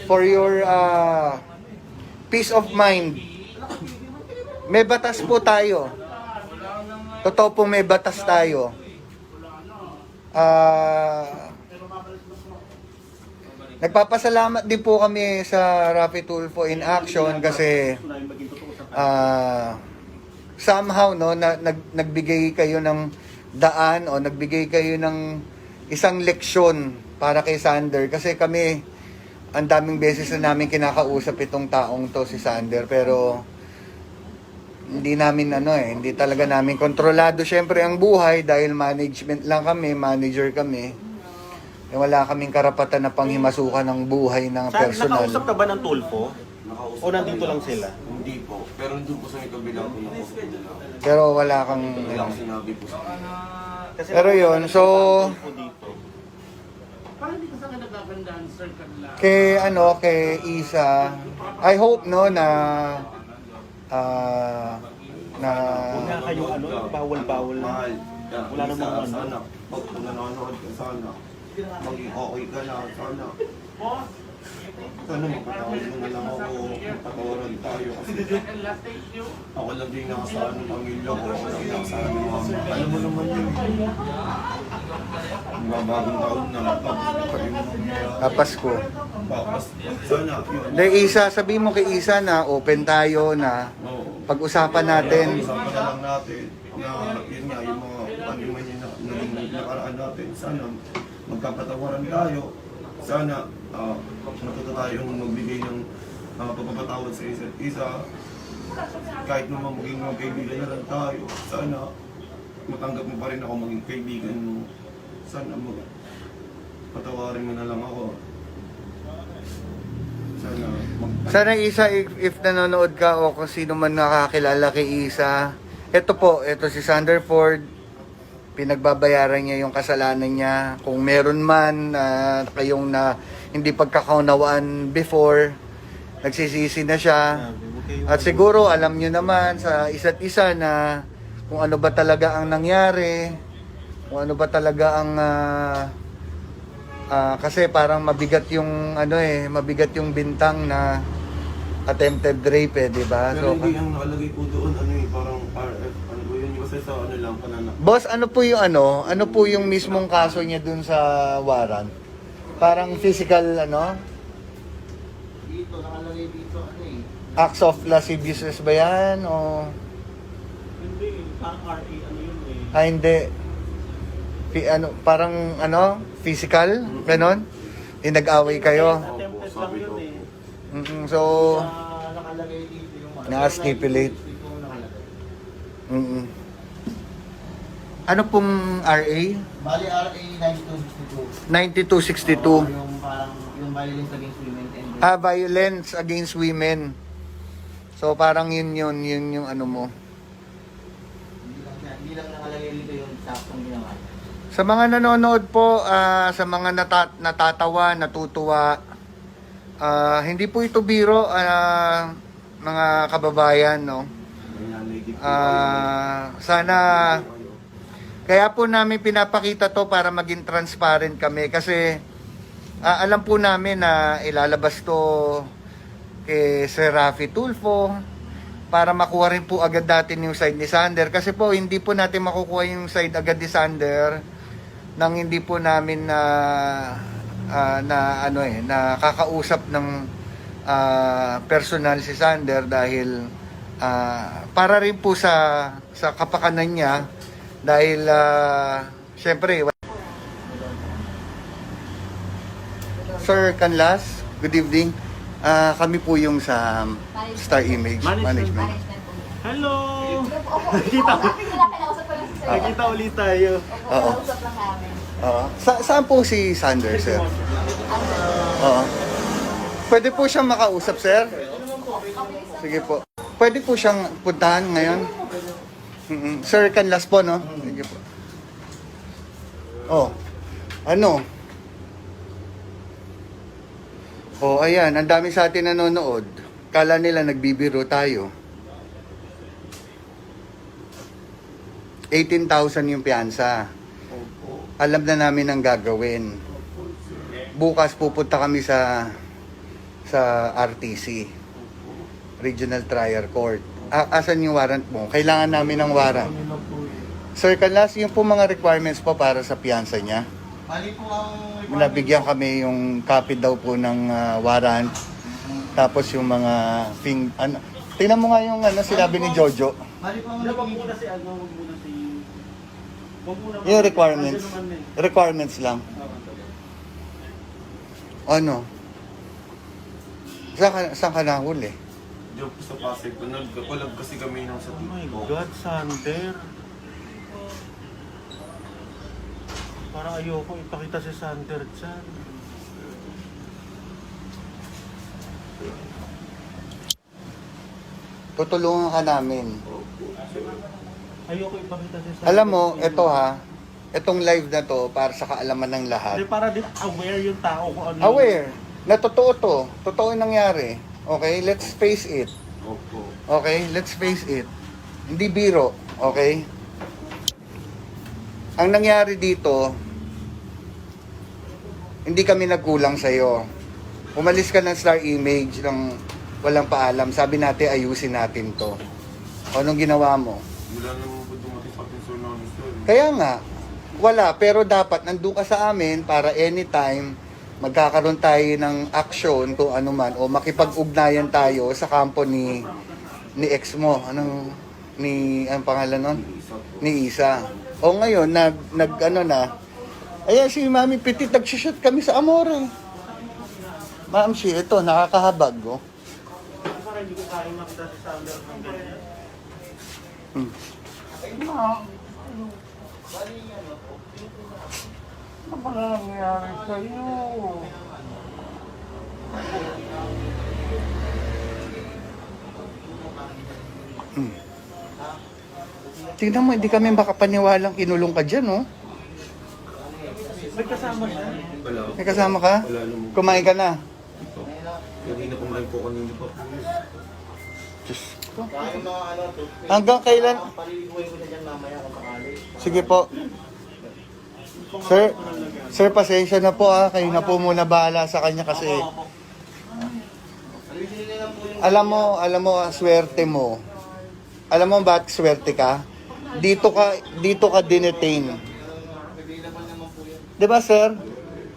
for your peace of mind. May batas po tayo. Totoo po may batas tayo. Nagpapasalamat din po kami sa Rafi Tulfo in Action kasi somehow nagbigay kayo ng daan o nagbigay kayo ng isang leksyon para kay Sander kasi kami ang daming beses na namin kinakausap itong taong to si Sander pero hindi namin hindi talaga namin kontrolado syempre ang buhay dahil management lang kami, manager kami. Wala kaming karapatan na panghimasukan ng buhay ng personal. Nakausap ka ba ng Tulfo? Nakausap O nandito lang sila? Hindi po. Pero doon po sa may kabila po na po. Pero wala kang Wala akong sinabi po sa akin. Kasi Pero yun, so Tulfo dito. Parang hindi ka sa akin nagkakandaan, sir, kanila. kay Isa, I hope na Huwag nga kayong bawal-bawal na. Mahal. Wala namang sana. Pag nanonood ka sana. Maging okay ka na sana. Sana mapatawad mo na lang ako, patawaran tayo kasi ako lang din nakasaan ng pamilya ko, ako lang nakasaan ng mga alam mo naman yun. Bagong taon na, tapos pa rin Pasko. Papas. Sana, yun. De Isa, sabi mo kay Isa na open tayo na Oo. pag-usapan natin. Usapan na lang natin na yun nga, yung mga paniman niya na naging nakaraan natin. Sana magkapatawaran tayo. Sana matuto tayong magbigay ng pagpapatawad sa isa't isa. Kahit naman maging mga kaibigan na lang tayo. Sana matanggap mo pa rin ako maging kaibigan mo. Sana patawarin mo na lang ako. Sana Sana Isa, if nanonood ka o kung sino man nakakilala kay Isa, ito po, ito si Sanderford. Pinagbabayaran niya yung kasalanan niya. Kung meron man kayong na hindi pagkakaunawaan before, nagsisisi na siya. At siguro alam niyo naman sa isa't isa na kung ano ba talaga ang nangyari, kung ano ba talaga ang kasi parang mabigat yung mabigat yung bintang na attempted rape, di ba? pero hindi ang nakalagay po doon, parang RF, ano po yun, kasi sa ano lang, pananap. Boss, ano po yung mismong kaso niya dun sa warrant? Parang physical, Dito, nakalagay dito, acts of lasciviousness ba yan? O, Hindi, parang RA, yun eh. hindi. Parang, physical? Ganon? Nag-away kayo? Attempted lang yun eh. So, nakalagay dito yung na-stipulate. dito nakalagay. Ano pong RA? Bali RA 9262. 9262. Yung parang yung violence against women and Violence against women. So, parang yun yung ano mo. hindi lang nakalagay dito yung saktong ginawa. Sa mga nanonood po, sa mga natatawa, natutuwa, hindi po ito biro, mga kababayan, no? Sana, kaya po namin pinapakita to para maging transparent kami kasi alam po namin na ilalabas to kay Sir Rafi Tulfo para makuha rin po agad natin yung side ni Sander kasi po hindi po natin makukuha yung side agad ni Sander nang hindi po namin na kakausap ng personal si Sander dahil para rin po sa kapakanan niya dahil syempre Sir Canlas, good evening. Kami po yung sa Star Image Management. Management po yan. Hello! Opo, kinakausap ko lang si Sir. Nakita ulit tayo. Oo. Kausap lang namin. Saan po si Sander, sir? Oo. Pwede po siyang makausap, sir? Sige po. Pwede po siyang puntahan ngayon? Sir Canlas po, no? Sige po. Ano? Ayan. Ang dami sa atin nanonood. Kala nila nagbibiro tayo. 18,000 yung piyansa. Alam na namin ang gagawin. Bukas pupunta kami sa RTC, Regional Trial Court. Asan yung warrant mo? Kailangan namin ng warrant. Sir Canlas, yung po mga requirements po para sa piyansa niya. Bali po ang Nabigyan kami yung copy daw po ng warrant. Tapos yung mga tingnan mo nga yung sinabi ni Jojo. Bali po ang Wag muna si wag muna Yung requirements. Requirements lang. Ano? Saan ka nahuli? Joke sa Pasig ko, nagkakulab kasi kami ng sa Oh my TikTok. God, Sander. Parang ayoko ipakita si Sander dyan. Tutulungan ka namin. Ayoko ipakita si Sander. Alam mo, itong live na to para sa kaalaman ng Hindi, lahat. para din aware yung tao kung ano. Aware na totoo to. Totoo yung nangyari. Okay? Let's face it. Opo. Okay? Let's face it. Hindi biro. Okay? Ang nangyari dito, hindi kami nagkulang sa'yo. Umalis ka ng Star Image ng walang paalam. Sabi natin, ayusin natin to. O, anong ginawa mo? Wala naman po dumating sa akin, sir, namin, sir. Kaya nga, wala. Pero dapat nandun ka sa amin para anytime magkakaroon tayo ng action kung ano man o makipag-ugnayan tayo sa kampo ni ex mo. Anong pangalan nun? Isa po. Ni Isa. O ngayon, ano na. Ayan si Mami Petit, nag-shoot kami sa Amore. Ma'am, ito, nakakahabag, oh. Parang hindi ko kaya makita si Sander ng ganyan. Ano ba nangyayari sa'yo? Tingnan mo, hindi kami makapaniwalang kinulong ka dyan, oh. May kasama siya. Wala. May kasama ka? Wala naman. Kumain ka na? Ito. Kanina kumain po kanina po. Diyos. Kaya yung mga ano, toothpaste, Hanggang kailan? paliliguin ko na dyan mamaya kung sakali. Sige po. Sir, pasensya na po ah. Kayo na po muna bahala sa kanya kasi Alisin nila lang po yung... alam mo, swerte mo. Alam mo bakit swerte ka? Dito ka dinetain. Available naman po yun. 'Di ba, sir?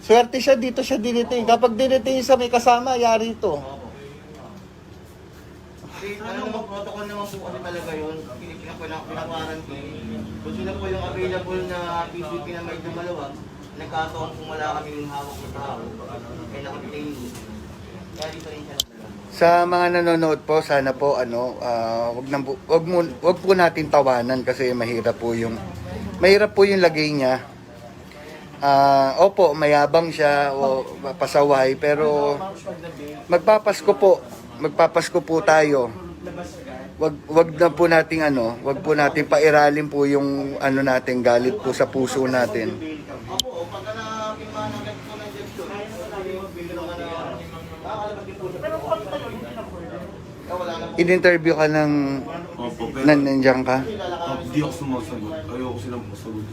Swerte siya dito siya dinetain. Kapag dinetain sa may kasama, yari ito. Kasi ano naman, protocol naman po kasi talaga yun. Pinaparantin. Kung sila po yung available na PCP na medyo maluwag, nagkataon kung wala kami yung hawak na tao, kaya nakapitain. Kaya dito rin siya talaga. Sa mga nanonood po, sana po wag po natin tawanan kasi mahirap po yung lagay niya. Opo, mayabang siya o pasaway pero magpapasko po tayo. Wag po nating pairalin po yung natin galit po sa puso natin. Opo, pagka na-pirma ng get po ng gesture, magbibigyan naman na nakakalabas din po siya. Pero kung wala na po. In-interview ka ng Opo, pero nandiyan ka? di ako sumasagot. Ayoko silang pasagot.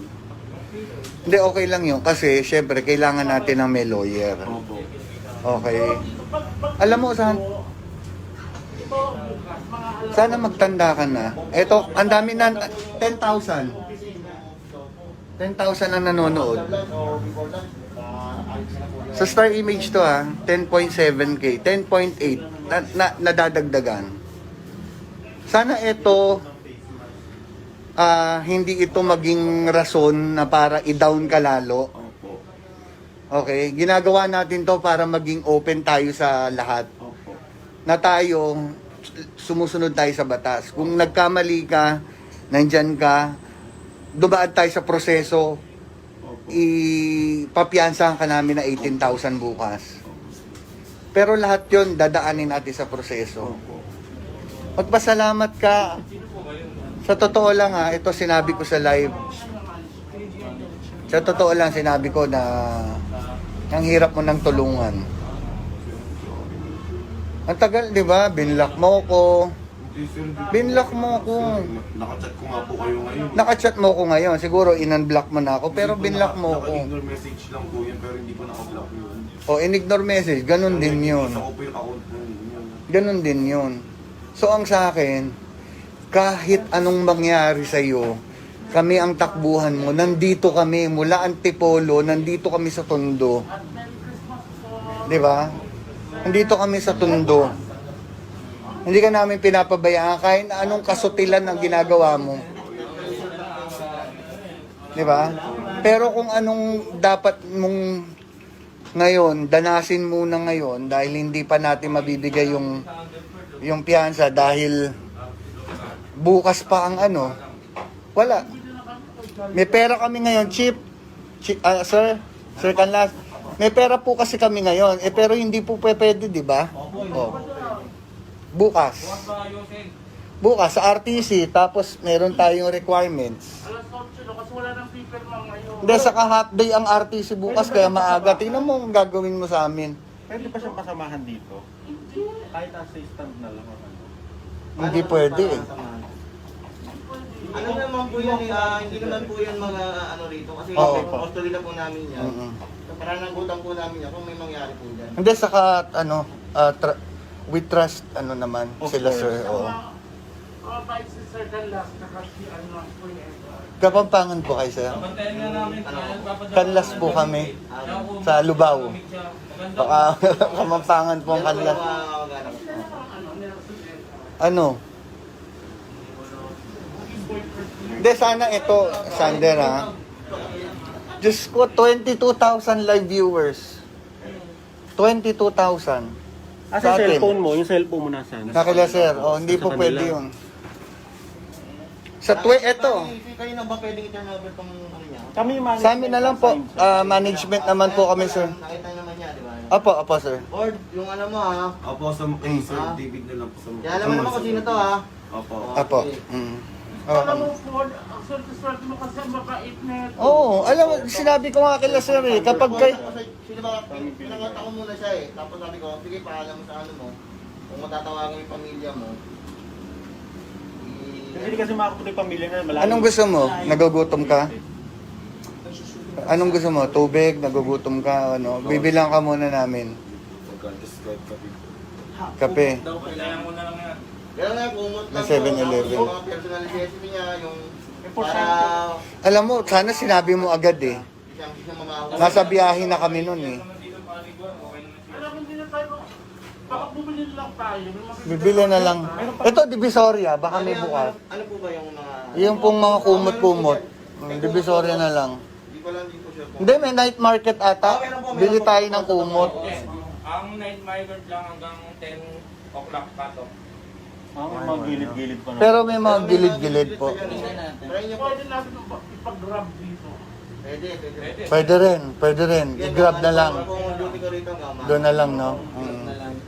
Hindi, okay lang yun kasi syempre kailangan natin ng may lawyer. Opo. Okay. Alam mo, sana magtanda ka na. Eto, ang dami na, 10,000. 10,000 ang nanonood. Sa Star Image to 10.7K, 10.8, nadadagdagan. Sana ito, hindi ito maging rason na para i-down ka lalo. Opo. Okay, ginagawa natin to para maging open tayo sa lahat. Opo. Na tayo, sumusunod tayo sa batas. Kung nagkamali ka, nandyan ka, dumaan tayo sa proseso, Opo. ipapiansahan ka namin na 18,000 bukas. Pero lahat yon dadaanin natin sa proseso. Opo. Magpasalamat ka. Sa totoo lang ito sinabi ko sa live. Sa totoo lang sinabi ko na ang hirap mo ng tulungan. Ang tagal, di ba? Binlock mo ko. Hindi, sir. Binlock mo ko. Nakachat ko nga po kayo ngayon. Nakachat mo ko ngayon. Siguro in-unblock mo na ako. Pero binlock mo ko. Naka-ignore message lang po yun, pero hindi ko naka-block yun. O, in-ignore message. Ganun din yun. Isa ko po yung account po yun. Ganun din yun. So, ang sa akin, kahit anong mangyari sa'yo, kami ang takbuhan mo. Nandito kami, mula Antipolo, nandito kami sa Tondo. Di ba? Nandito kami sa Tondo. Hindi ka namin pinapabayaan kahit na anong kasutilan ang ginagawa mo. Di ba? Pero kung anong dapat mong ngayon, danasin muna ngayon dahil hindi pa natin mabibigay yung piyansa dahil bukas pa ang wala. May pera kami ngayon, Sir Canlas. May pera po kasi kami ngayon, pero hindi po pwede, di ba? Oh. Bukas sa RTC, tapos meron tayong requirements. Alas 8 kasi wala nang paper lang ngayon. Hindi, saka half day ang RTC bukas, kaya maaga. Tingnan mo ang gagawin mo sa amin. Pwede pa siyang kasamahan dito? Kahit assistant na lang. Hindi pwede eh. Ano naman po yan hindi naman po yan mga ano rito. Kasi Oo. custody na po namin yan. Mm-mm. So, pananagutan po namin yan kung may mangyari po dyan. Hindi, saka ano, we trust ano naman sila sir. Oo. Bait si Sir Canlas na kasi ano po yun. Kapampangan po kayo sir. Bantayan nga namin. Kanlas po kami sa Lubao. Baka Kapampangan po ang kanlas. Ano? Hindi, sana ito, Sander ha. Diyos ko, 22,000 live viewers. 22,000. Asa Sa atin. cellphone mo? Yung cellphone mo nasaan? Nakila sir, oh, hindi po Sa pwede kanila. yun. Sa ito. Kayo na ba pwedeng i-turn over tong ano niya? Kami Sa amin na lang po, management naman po kami sir. Nakita naman niya, di ba? Apo sir. Or yung ano mo ha. Opo, sa Sir David na lang po sa Kaya alam mo naman kung sino to ha. Opo. Apo. Mm. Alam mo po, ang swerte-swerte mo kasi ang mabait na ito. Oo, alam mo, sinabi ko nga kila sir eh, kapag kay... Sino ba, pinangata ko muna siya eh. Tapos sabi ko, sige paalam mo sa ano mo. Kung matatawagan yung pamilya mo. Hindi kasi makapunta yung pamilya na malayo. Anong gusto mo? Nagugutom ka? Anong gusto mo? Tubig? Nagugutom ka? Ano? Bibilang ka muna namin. Magka-describe kami. Kape. Bantayan mo na lang yan. Kaya nga, kumot lang. May 7-Eleven. Yung mga personal recipe niya, yung para Alam mo, sana sinabi mo agad eh. siyang mamahaw. Nasa biyahe na kami nun eh. Alam mo, hindi na tayo, baka bumili lang tayo. Bibili na lang. Ito, Divisoria. Baka may bukas. Ano po ba yung mga... Yung pong mga kumot-kumot. Divisoria na lang. Hindi ko lang, hindi ko sure kung... Hindi, may night market ata. Bili tayo ng kumot. Ang night migrant lang hanggang 10 o'clock cut-off. May mga gilid-gilid pa na. Pero may mga gilid-gilid po. Try niyo po. Pwede natin ipag-grab dito. Pwede. Pwede rin. I-grab na lang. Kung duty ko rito, gama. Doon na lang, no?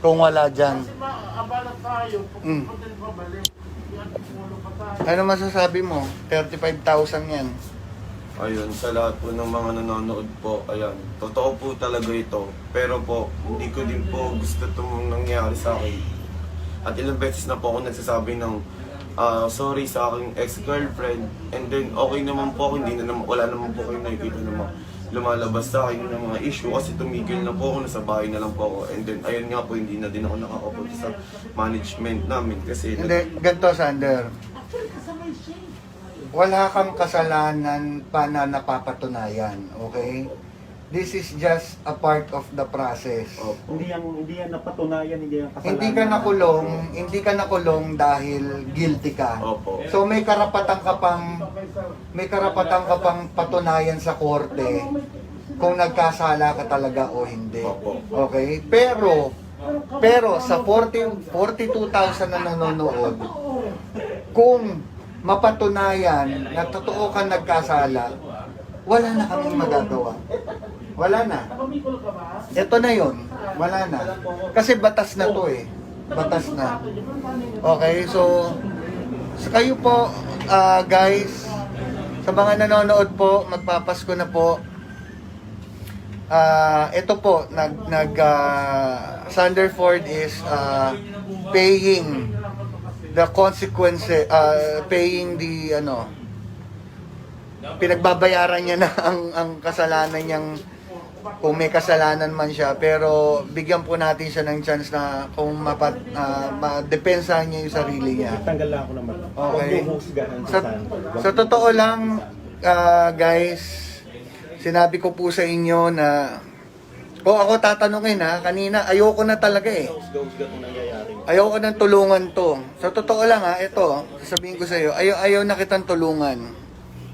Kung wala dyan. Kasi maabala tayo, Mm. pagpunta rin pabalik. Yan, pulo pa tayo. Ano masasabi mo? 35,000 yan. Ayun, sa lahat po ng mga nanonood po, ayan, totoo po talaga ito. Pero po, hindi ko din po gusto itong nangyari sa akin. At ilang beses na po ako nagsasabi ng sorry sa aking ex-girlfriend. And then, okay naman po ako, hindi na naman, wala naman po kayo nakikita na mga lumalabas sa akin ng mga issue kasi tumigil na po ako, nasa bahay na lang po ako. And then, ayun nga po, hindi na din ako nakakapunta sa management namin kasi... Hindi, ganito, Sander. Actually, kasama yung shade. Wala kang kasalanan pa na napapatunayan, okay? This is just a part of the process. Opo. Hindi yan napatunayan, hindi yan kasalanan. Hindi ka nakulong dahil guilty ka. Opo. So may karapatan ka pang patunayan sa korte kung nagkasala ka talaga o hindi. Opo. Okay? Pero sa 42,000 na nanonood, kung mapatunayan na totoo ka nagkasala, wala na kaming magagawa. Wala na. Nakabikol ka ba? Ito na yon. Wala na. Kasi batas na to eh. Batas na. Okay, so kayo po, guys, sa mga nanonood po, magpapasko na po. Ito po, Sanderford is paying the consequences, paying the pinagbabayaran niya na ang kasalanan niyang, kung may kasalanan man siya, pero bigyan po natin siya ng chance na kung madepensahan niya yung sarili niya. Tanggal lang ako naman. Okay. Huwag yung husgahan Sa, sa sa totoo lang, guys, sinabi ko po sa inyo na, ako tatanungin kanina, ayoko na talaga eh. husga kung nangyayari. Ayoko nang tulungan to. Sa totoo lang ito, sasabihin ko sa iyo, ayaw na kitang tulungan.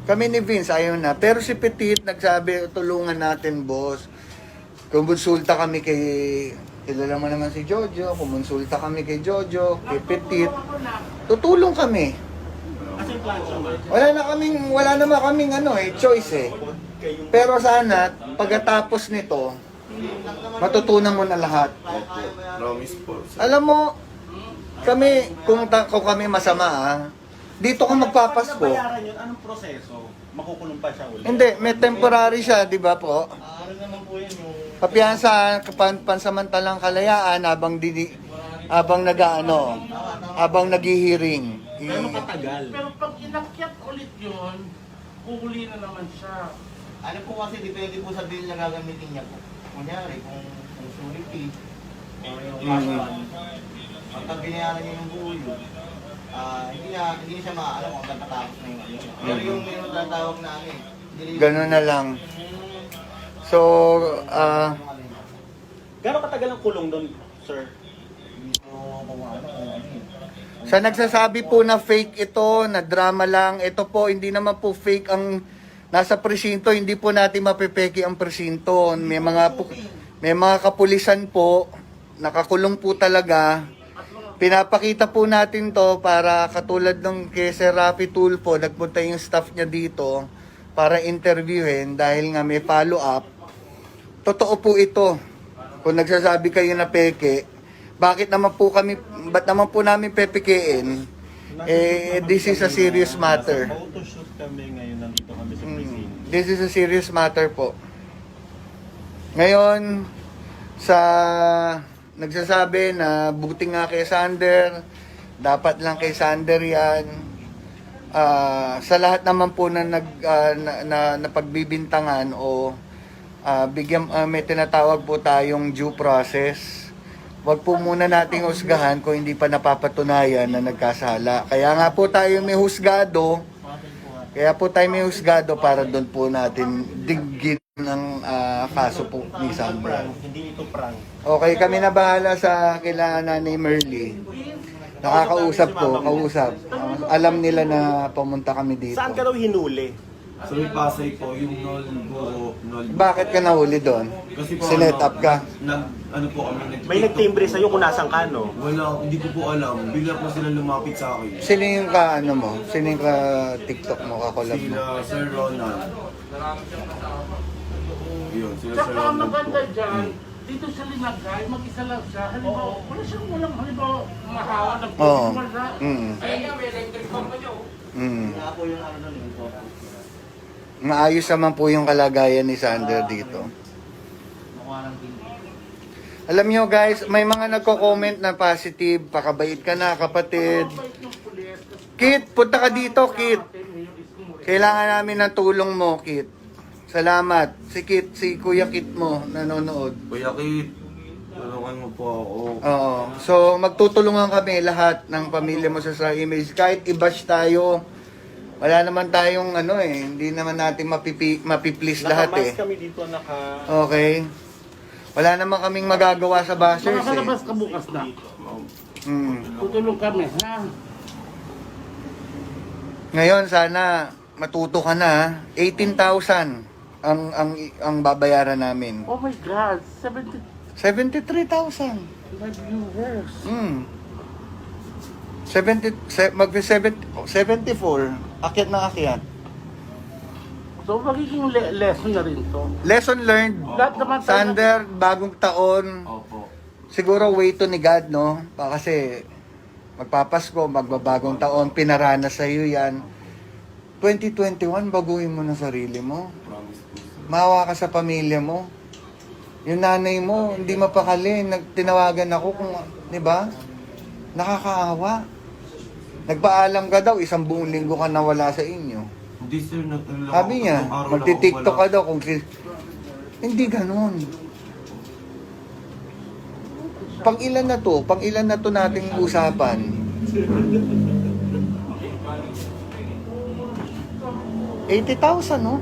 Kami ni Vince, ayaw na. Pero si Petit nagsabi, tulungan natin, boss. Kumonsulta kami kay... Kilala mo naman si Jojo. Kumonsulta kami kay Jojo, kay Petit. Tutulong kami. Kasi yung plan siya, Wala naman kaming choice eh. Pero sana, pagkatapos nito, matutunan mo na lahat. Promise po. Alam mo, kami, kung kami masama dito ka magpapasko. bayaran yun, anong proseso? Makukulong pa siya ulit? Hindi, may temporary siya, di ba po? Ano naman po yan yung... Papiyansa, pansamantalang kalayaan habang habang nag-hearing. Gano'ng katagal? Pero pag inakyat ulit yun, uhuli na naman siya. Ano po kasi, depende po sa bill na gagamitin niya po. Kunyari, kung surety, o yung cashman, pagka binayaran niya yung buo yun, hindi siya maaalam kung hanggang tatapos na yung ano. Pero yung mayroon tatawag namin, Ganun na lang. So, Gano'ng katagal ang kulong doon, sir? sa nagsasabi po na fake ito, na drama lang, ito po, hindi naman po fake ang nasa presinto, hindi po natin mapepeki ang presinto. May mga kapulisan po, nakakulong po talaga. Pinapakita po natin to para katulad ng kay Sir Rafi Tulfo, nagpunta yung staff niya dito para interviewin dahil nga may follow-up. Totoo po ito. Kung nagsasabi kayo na peke, ba't naman po namin pepekein? This is a serious matter. Photoshoot kami ngayon, nandito kami sa prison. This is a serious matter po. Ngayon, sa nagsasabi na buti nga kay Sander, dapat lang kay Sander yan. Sa lahat naman po na napagbibintangan o may tinatawag po tayong due process. Wag po muna nating husgahan kung hindi pa napapatunayan na nagkasala. Kaya nga po tayo may husgado. Para doon po natin digin ng kaso po ni Sandra. Hindi ito prank. Okay, kami na bahala sa kila Nanay Merly. Nakakausap ko, kausap. Alam nila na pumunta kami dito. Saan ka daw hinuli? So may Pasay po, yung Nolbo, Bakit ka nahuli doon? Kasi po Sinet up ka? Ano po kami, May nagtimbre sa'yo kung nasan ka, no? Wala, hindi ko po alam. Bigla po sila lumapit sa akin. Sino yung Sino yung TikTok mo, kakolab mo? Sila Sir Ronald. Yun, sila Sir Tsaka Ronald maganda po. dyan, dito sa Linagay, mag-isa lang siya. Halimbawa, halimbawa, mahawa ng Oo. wala. Ayun nga, may electric pump pa niyo. Kaya po yung ano nun, yung photo. Maayos naman po yung kalagayan ni Sander dito. Quarantine. Alam nyo guys, may mga nagko-comment na positive. Pakabait ka na, kapatid. Kit, punta ka dito, Kit. Kailangan namin ng tulong mo, Kit. Salamat. Si Kit, si Kuya Kit mo, nanonood. Kuya Kit, tulungan mo po ako. Oo. So, magtutulungan kami lahat ng pamilya mo sa image. Kahit i-bash tayo, wala naman tayong hindi naman natin mapiplease lahat eh. Nakamas kami dito, Okay. Wala naman kaming magagawa sa bashers eh. Makakalabas ka bukas na. Tutulong kami, ha? Ngayon sana matuto ka na. 18,000 ang babayaran namin. Oh my God, 73,000. my viewers. 74. Akyat na akyat. So, magiging lesson na rin to. Lesson learned. Lahat naman tayo- Sander, bagong taon. Opo. Siguro way to ni God, no? Kasi magpapasko, magbabagong taon, pinarana sa iyo yan. 2021, baguhin mo na sarili mo. Promise po. Maawa ka sa pamilya mo. Yung nanay mo, hindi mapakali. Tinawagan ako kung, di ba? Nakakaawa. Nagpaalam ka daw, 1 buong linggo ka nawala sa inyo. Hindi sir, natulala ko. Sabi niya, Tatlong araw lang magti-tiktok ako ka daw kung hindi ganun. Pang-ilan na to nating usapan. $80,000, no?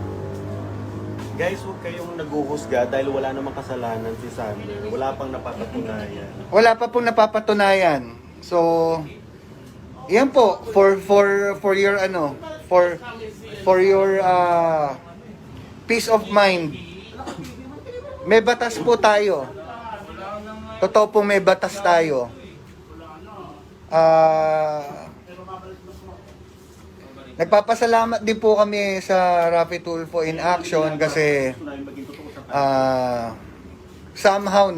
Guys, huwag kayong naguhusga dahil wala namang kasalanan si Sander. Wala pang napapatunayan. Wala pa pong napapatunayan. So, yan po for your for your peace of mind. May batas po tayo. Totoo po may batas tayo. Nagpapasalamat din po kami sa Rafi Tulfo in Action kasi somehow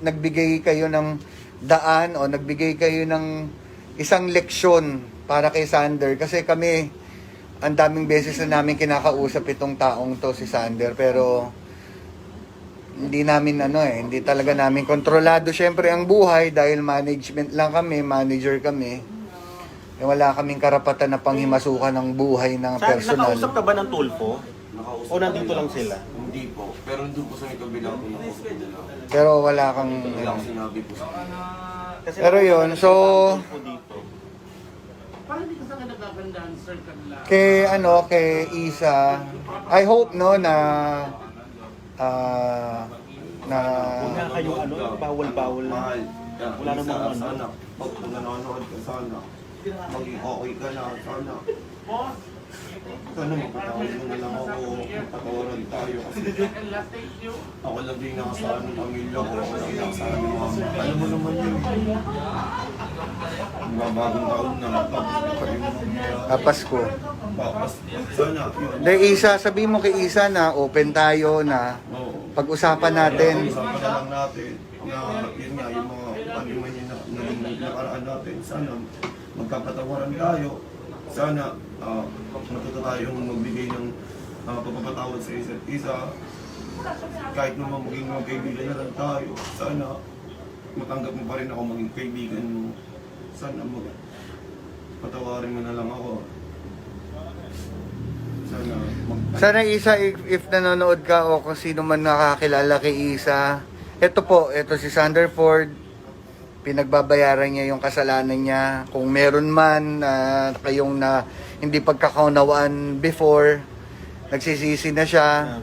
nagbigay kayo ng daan o nagbigay kayo ng isang leksyon para kay Sander kasi kami ang daming beses na namin kinakausap itong taong to si Sander pero hindi namin hindi talaga namin kontrolado syempre ang buhay dahil management lang kami, manager kami. Wala kaming karapatan na panghimasukan ng buhay ng personal. Nakausap ka ba ng Tulfo? Nakausap O nandito lang sila? Hindi po. Pero doon po sa may kabila po nakausap po nila. Pero wala kang... Wala akong sinabi po sa kanila. Kasi Pero yun, so... Tulfo dito. Parang hindi ka sa akin nagkagandaan, sir, kanila. Kay Isa, I hope no na na Huwag nga kayong bawal-bawal na. Mahal. Wala namang ano. Sana, pag nanonood ka sana, maging okay ka na, sana. Sana magpatawad mo na lang ako, patawaran tayo. Kasi And last thank you. ako lang din nakasaan ng pamilya ko, ako lang nakasaan ng mga alam mo naman yun. Bagong taon na, tapos pa rin Pasko. Tapos, sana, yun. De Isa, sabi mo kay Isa na open tayo na Oo. pag-usapan natin. Usapan na lang natin na yun nga, yung mga ano man yun na naging nakaraan natin. Sana magkapatawaran tayo. Sana matuto tayong magbigay ng pagpapatawad sa isa't isa. Kahit naman maging magkaibigan na lang tayo. Sana matanggap mo pa rin ako maging kaibigan mo. Sana patawarin mo na lang ako. Sana Sana Isa, if nanonood ka o kung sino man nakakilala kay Isa, ito si Sanderford. Pinagbabayaran niya yung kasalanan niya. Kung meron man kayong na hindi pagkakaunawaan before, nagsisisi na siya.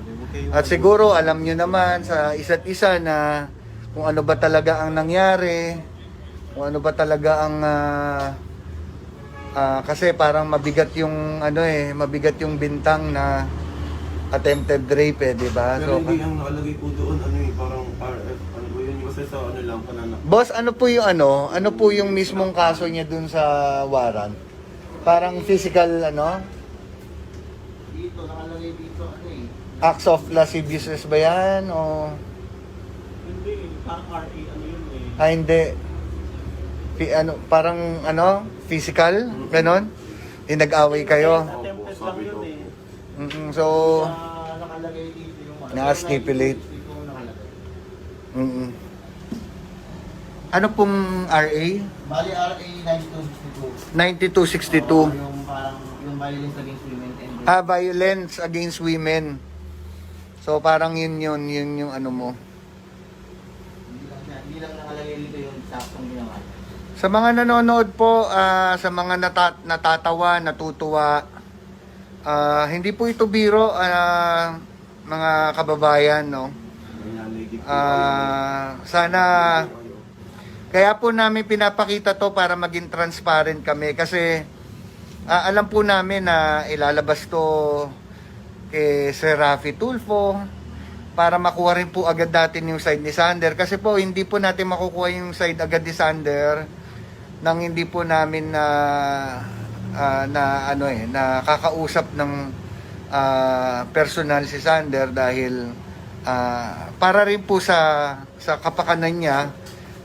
At siguro alam niyo naman sa isa't isa na kung ano ba talaga ang nangyari, kung ano ba talaga ang kasi parang mabigat yung mabigat yung bintang na attempted rape, di ba? pero hindi ang nakalagay po doon, parang RF, ano po yun, kasi sa ano lang, pananak. Boss, ano po yung mismong kaso niya dun sa warrant? Parang physical, Dito, nakalagay dito, acts of lasciviousness ba yan? O, Hindi, parang RA, ano yun eh. hindi. Parang, physical? Ganon? Yung nag-away kayo? Attempted lang yun eh. So, nakalagay dito yung na-stipulate. Dito nakalagay. Ano pong RA? Bali, RA 9262. 9262. Yung parang, yung violence against women and Violence against women. So, parang yun yung ano mo. hindi lang nakalagay dito yung saktong ginawa. Sa mga nanonood po, sa mga natatawa, natutuwa, hindi po ito biro, mga kababayan, no? Sana, kaya po namin pinapakita to para maging transparent kami kasi alam po namin na ilalabas to kay Sir Raffy Tulfo para makuha rin po agad natin yung side ni Sander kasi po hindi po natin makukuha yung side agad ni Sander nang hindi po namin na kakausap ng personal si Sander dahil para rin po sa kapakanan niya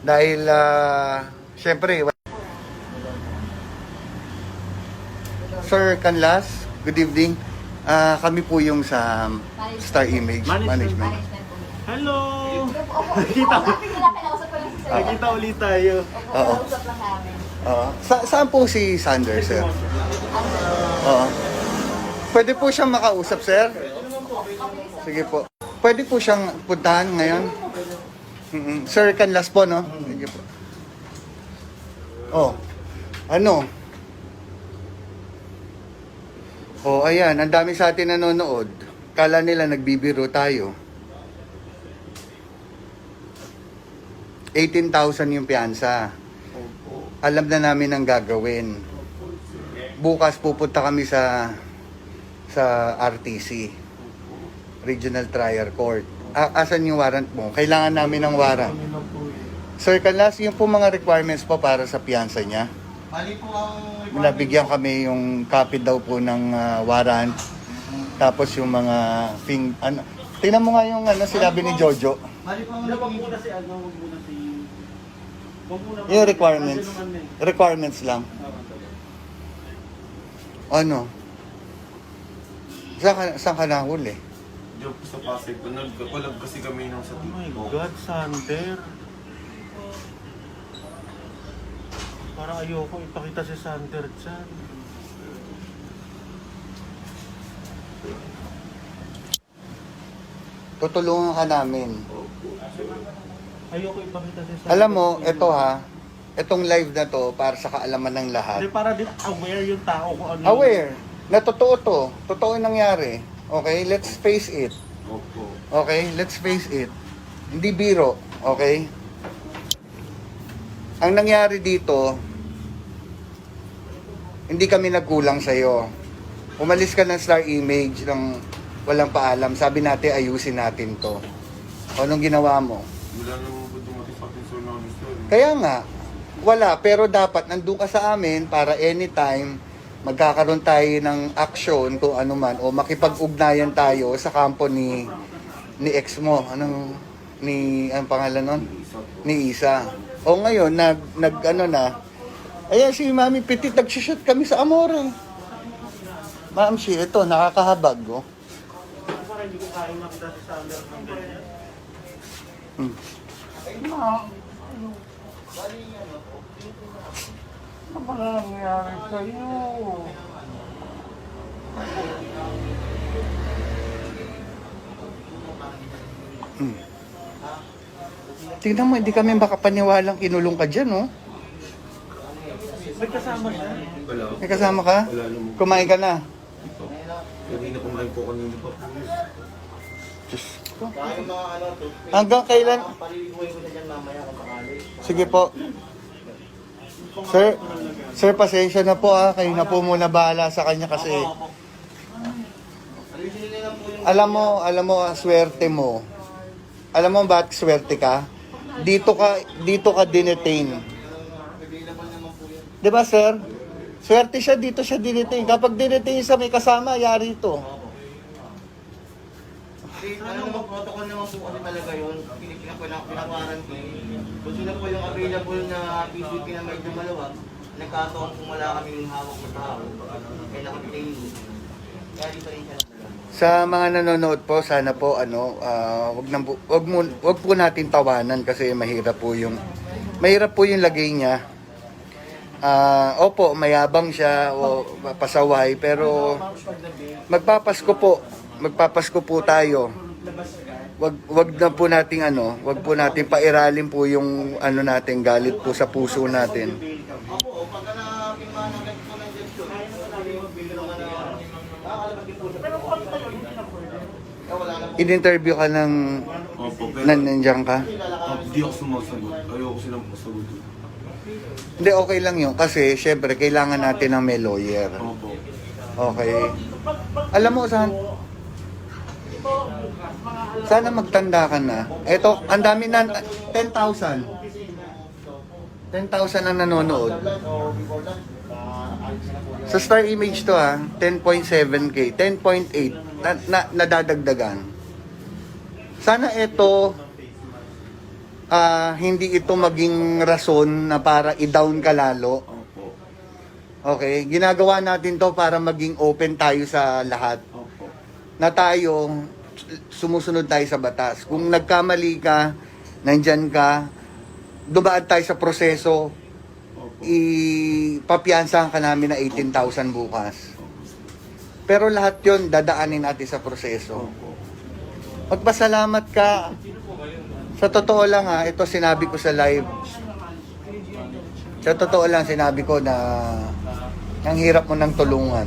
dahil syempre Sir Canlas, good evening. Kami po yung sa Star Image Management. Management po. Hello! Opo, kinakausap ko lang si sir. Nakita ulit tayo. Opo, kausap lang namin. Saan po si Sander, sir? Oo. Pwede po siyang makausap, sir? Sige po. Pwede po siyang puntahan ngayon? Sir Canlas po, no? Sige po. Ano? Ayan. Ang dami sa atin nanonood. Kala nila nagbibiro tayo. 18,000 yung piyansa. Alam na namin ang gagawin. Bukas pupunta kami sa RTC, Regional Trial Court. Asan yung warrant mo? Kailangan namin ng warrant. Sir Canlas, yung po mga requirements po para sa piyansa niya. Bali po ang Nabigyan kami yung copy daw po ng warrant. Tapos yung mga tingnan mo nga yung sinabi ni Jojo. Bali po ang Wag muna si Yung requirements. Requirements lang. Ano? Saan ka nahuli? Diyan po sa Pasig po, nagkakulag kasi kami ng sa Oh my TikTok. God, Sander. Parang ayoko ipakita si Sander dyan. Tutulungan ka namin. Ayoko ipakita si Sander. Alam mo, ito ha, itong live na to para sa kaalaman ng Hindi, lahat. para din aware yung tao kung ano. Aware na totoo to. Totoo yung nangyari. Okay? Let's face it. Opo. Okay? Let's face it. Hindi biro. Okay? Ang nangyari dito, hindi kami nagkulang sa'yo. Umalis ka ng Star Image ng walang paalam. Sabi natin, ayusin natin to. O, anong ginawa mo? Wala naman po dumating sa akin, sir, namin, sir. Kaya nga, wala. Pero dapat nandun ka sa amin para anytime magkakaroon tayo ng action kung ano man o makipag-ugnayan tayo sa kampo ni ex mo. Anong pangalan nun? Isa po. Ni Isa. O ngayon, ano na. Ayan si Mami Petit, nagsushoot kami sa Amore. Ma'am, ito, nakakahabag. Oh. Parang hindi ko kaya makita si Sander ng ganyan. Ano ba nangyari sa'yo? Tingnan mo, hindi kami makapaniwalang kinulong ka dyan, oh. May kasama siya. Wala. May kasama ka? Wala naman. Kumain ka na? Kanina kumain po kanina pa po. Diyos ko. Saka yung mga ano, toothpaste. Hanggang kailan? Paliliguin ko na dyan mamaya kung sakali. Sige po. Sir, pasensya na po ah. Kayo na po muna bahala sa kanya kasi Alisin nila lang po yung... alam mo, ang swerte mo. Alam mo bakit swerte ka? Dito ka dinetain. Available naman po yun. 'Di ba, sir? Swerte siya dito siya dinetain. Kapag dinetain sa may kasama, yari ito. Kasi ano naman, protocol naman po kasi talaga yun. Pinakuarantine. Kung sino po yung available na PCP na medyo maluwag, nagkataon kung wala kaming hawak na tao, kaya nakapitain. Kaya dito rin siya nakalala. Sa mga nanonood po, sana po wag po natin tawanan kasi mahirap po yung lagay niya. Opo, mayabang siya o pasaway pero magpapasko po tayo. Wag po natin pairalin po yung natin galit po sa puso natin. Opo, pagka napirmahan ng ganito po ng gesture, bibigyan ka na nakakalabas din po sa pero wala na po. In-interview ka ng Opo, pero nandiyan ka? di ako sumasagot. Ayoko silang pasagot. Hindi, okay lang yun kasi syempre kailangan natin ng may lawyer. Opo. Okay. Alam mo, sana magtanda ka na. Ito, ang dami na, 10,000. 10,000 ang nanonood. Sa Star Image to 10.7K, 10.8, nadadagdagan. Sana ito, hindi ito maging rason na para i-down ka lalo. Opo. Okay, ginagawa natin to para maging open tayo sa lahat. Opo. Na tayo, sumusunod tayo sa batas. Kung nagkamali ka, nandyan ka, dumaan tayo sa proseso, ipapiansahan ka namin na 18,000 bukas. Pero lahat yon dadaanin natin sa proseso. Opo. Magpasalamat ka. Sa totoo lang ito sinabi ko sa live. Sa totoo lang sinabi ko na ang hirap mo ng tulungan.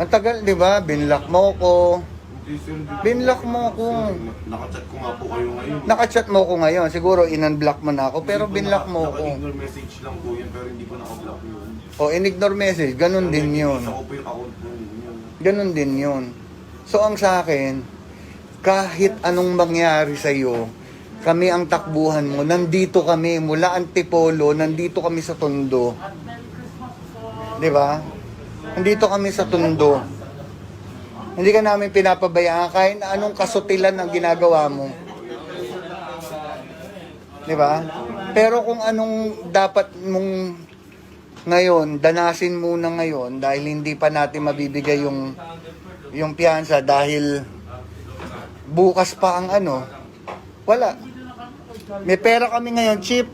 Ang tagal, di ba? Binlock mo ko. Hindi, sir. Binlock mo ko. Nakachat ko nga po kayo ngayon. Nakachat mo ko ngayon. Siguro in-unblock mo na ako. Pero binlock mo ko. Naka-ignore message lang po yun, pero hindi ko naka-block yun. O in-ignore message. Ganun din yun. Isa ko po yung account po yun. Ganun din yun. So ang sa akin, kahit anong mangyari sa'yo, kami ang takbuhan mo. Nandito kami, mula Antipolo, nandito kami sa Tondo. Di ba? Nandito kami sa Tondo. Hindi ka namin pinapabayaan kahit na anong kasutilan ang ginagawa mo. Di ba? Pero kung anong dapat mong ngayon, danasin muna ngayon dahil hindi pa natin mabibigay yung piyansa dahil bukas pa ang wala. May pera kami ngayon, cheap.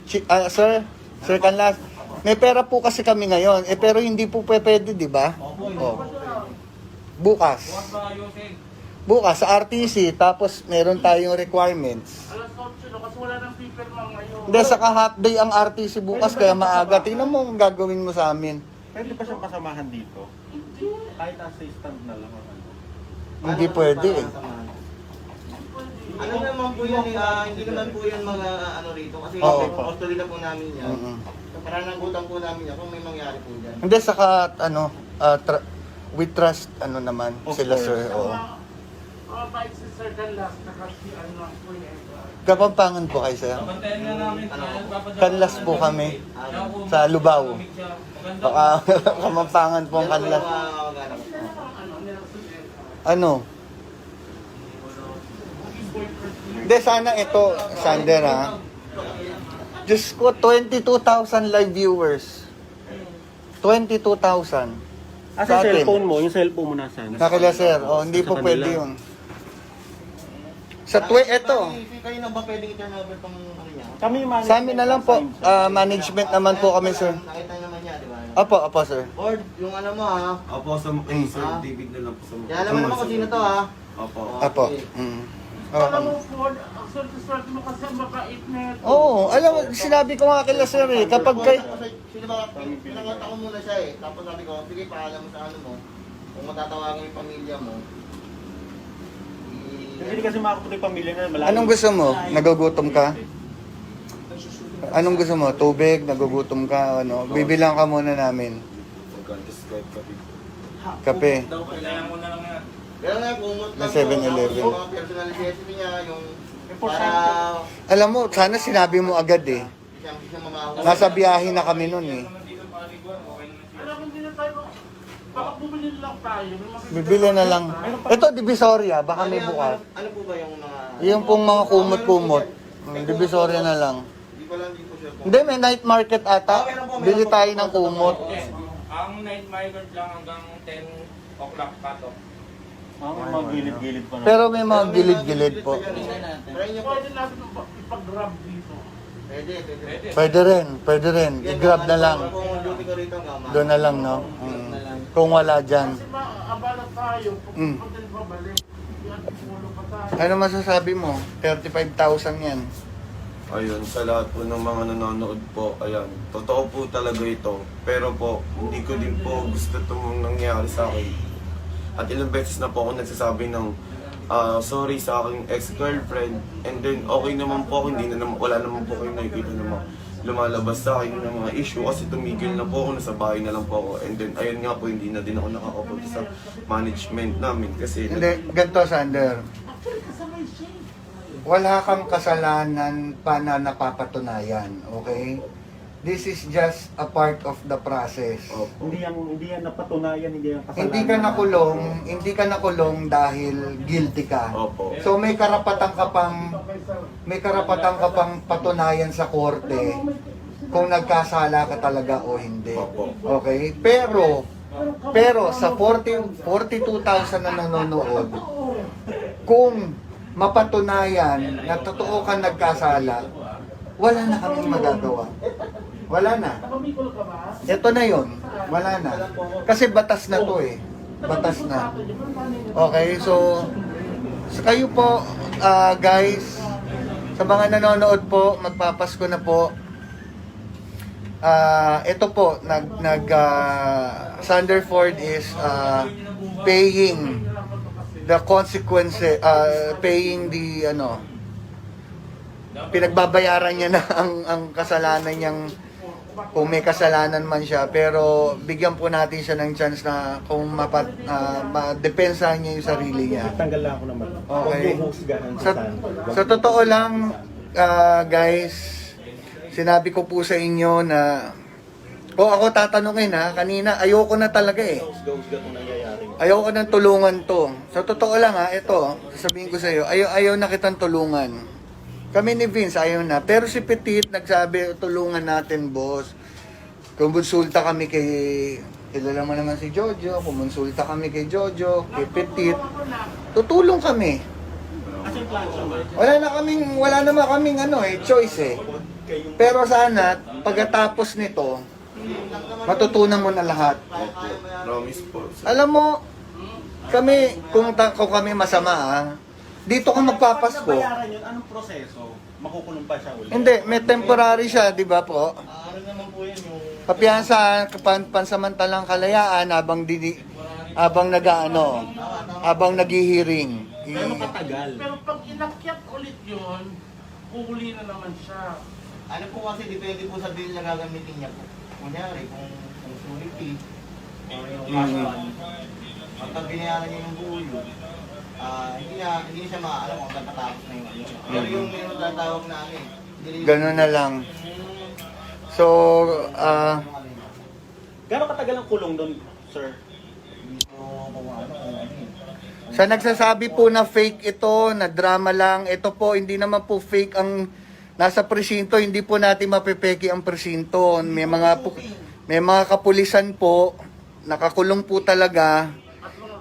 Sir, Sir Canlas, may pera po kasi kami ngayon. Pero hindi po pwede, di ba? Oh. Bukas. Bukas sa RTC, tapos meron tayong requirements. Alas 8 no, kasi wala nang pipirma ngayon. Hindi, saka half day ang RTC bukas, kaya maaga. Tingnan mo ang gagawin mo sa amin. Pwede pa siyang kasamahan dito? Kahit assistant na lang. Hindi pwede eh. Ano naman po yun hindi naman po yun mga ano rito kasi Oo. custody na po namin yan. Mm-mm. Pananagutan po namin yan kung may mangyari po dyan. Hindi, saka we trust naman Of sila, course. sir. Oo. Bait si Sir Canlas na kasi ano po yun. Kapampangan po kayo, sir. Bantayan nga namin. Kanlas po kami sa Lubao. Baka Kapampangan po ang kanlas. Ano? Hindi, sana ito, Sander, ha? Diyos ko, 22,000 live viewers. 22,000. Sa Sa atin. cellphone mo, yung cellphone mo nasaan? Sa kila, sir. Oh, hindi Sa po kanila. pwede yun. Ito. Kayo na ba pwedeng i-turnover tong ano niya? Kami yung Sa amin na lang po. Management naman po kami, sir. Nakita naman niya, di ba? Apo, sir. Or yung ano mo ha. Opo, Sir David na lang po sa Kaya alam mo naman kung sino to ha. Opo. Apo. Alam mo po, ang swerte-swerte mo kasi ang mabait na ito. Oo, alam mo, sinabi ko nga kila, sir, eh. Kapag kay... Sino ba? Pinangata ko muna siya eh. Tapos sabi ko, sige paalam mo sa ano mo. Kung matatawagan yung pamilya mo. Hindi kasi makapunta yung pamilya na malayo. Anong gusto mo? Nagugutom ka? Anong gusto mo? Tubig? Nagugutom ka? Ano? Bibilang ka muna namin. Kape. Bantayan mo na lang yan. Pero nga, kumot lang May 7-Eleven. yung mga personal necessity niya, yung para Alam mo, sana sinabi mo agad eh. siyang mamahawa. Nasa biyahe na kami nun eh. Alam mo, hindi na tayo, baka bumili lang tayo. May mga Bibili na lang. Ito, Divisoria. Baka may bukas. Ano po ba yung mga... Yung pong mga kumot-kumot. Divisoria na lang. Hindi ko lang, hindi po sure kung... Hindi, may night market ata. Bili tayo ng kumot. Ang night migrant lang hanggang 10 o'clock cut-off. May mga gilid-gilid pa na. Pero may mga gilid-gilid po. Try niyo po. pwede natin ipag-grab dito. Pwede. Pwede rin. I-grab na lang. Kung duty ko rito nga, ma. Doon na lang, no? Kung wala dyan. Kasi maabala tayo, Mm. pag din babalik, yan, pulo pa tayo. Ano masasabi mo? 35,000 yan. Ayun, sa lahat po ng mga nanonood po, ayan, totoo po talaga ito. Pero po, hindi ko din po gusto itong nangyari sa akin. At ilang beses na po ako nagsasabi ng sorry sa aking ex-girlfriend. And then, okay naman po ako, wala naman po kayo nakikita na lumalabas sa akin ng mga issue kasi tumigil na po ako, nasa bahay na lang po ako. And then, ayun nga po, hindi na din ako nakakapunta sa management namin kasi... Hindi, ganito, Sander. Wala kang kasalanan pa na napapatunayan, okay? This is just a part of the process. Hindi yan napatunayan, hindi yan kasalanan. Hindi ka nakulong dahil guilty ka. Opo. So may karapatan ka pang patunayan sa korte kung nagkasala ka talaga o hindi. Opo. Okay? Pero sa 42,000 na nanonood, kung mapatunayan na totoo ka nagkasala, wala na kaming magagawa. Wala na. Nakabikol ka ba? Ito na yon. Wala na. Kasi batas na to eh. Batas na. Okay, so kayo po, guys, sa mga nanonood po, magpapasko na po. Ito po, Sanderford is paying the consequences, paying the pinagbabayaran niya na ang kasalanan niyang, kung may kasalanan man siya, pero bigyan po natin siya ng chance na kung madepensahan niya yung sarili niya. Tanggal lang ako naman. Okay. Huwag mo husgahan Sa totoo lang, guys, sinabi ko po sa inyo na, ako tatanungin ha, kanina, ayoko na talaga eh. husga kung nangyayari. Ayoko nang tulungan to. Sa totoo lang ha, ito, sasabihin ko sa iyo, ayaw na kitang tulungan. Kami ni Vince, ayaw na. Pero si Petit nagsabi, tulungan natin, boss. Kumonsulta kami kay... Kilala mo naman si Jojo. Kumonsulta kami kay Jojo, kay Petit. Tutulong kami. Wala naman kaming choice eh. kayong... Pero sana, pagkatapos nito, matutunan mo na lahat. Opo. Promise po. Alam mo, kami, kung kami masama, dito ka magpapasko. Bayaran yun, anong proseso? Makukulong pa siya ulit? Hindi, may temporary siya, di ba po? Ano naman po yun yung... Papiyansa, pansamantalang kalayaan habang habang naghihiring. Gano'ng katagal? Pero pag inakyat ulit yun, uhuli na naman siya. Ano po kasi, depende po sa bill na gagamitin niya po. Kunyari, kung sulit fee, o yung cash fund, pag binayaran niya yung buo yun, hindi siya maalam kung tatapos na yung ano. Pero yung meron tatawag namin, Ganun na lang. So, Gano'ng katagal ang kulong doon, sir? sa nagsasabi po na fake ito, na drama lang, ito po, hindi naman po fake ang nasa presinto, hindi po natin mapepeki ang presinto. May mga kapulisan po, nakakulong po talaga.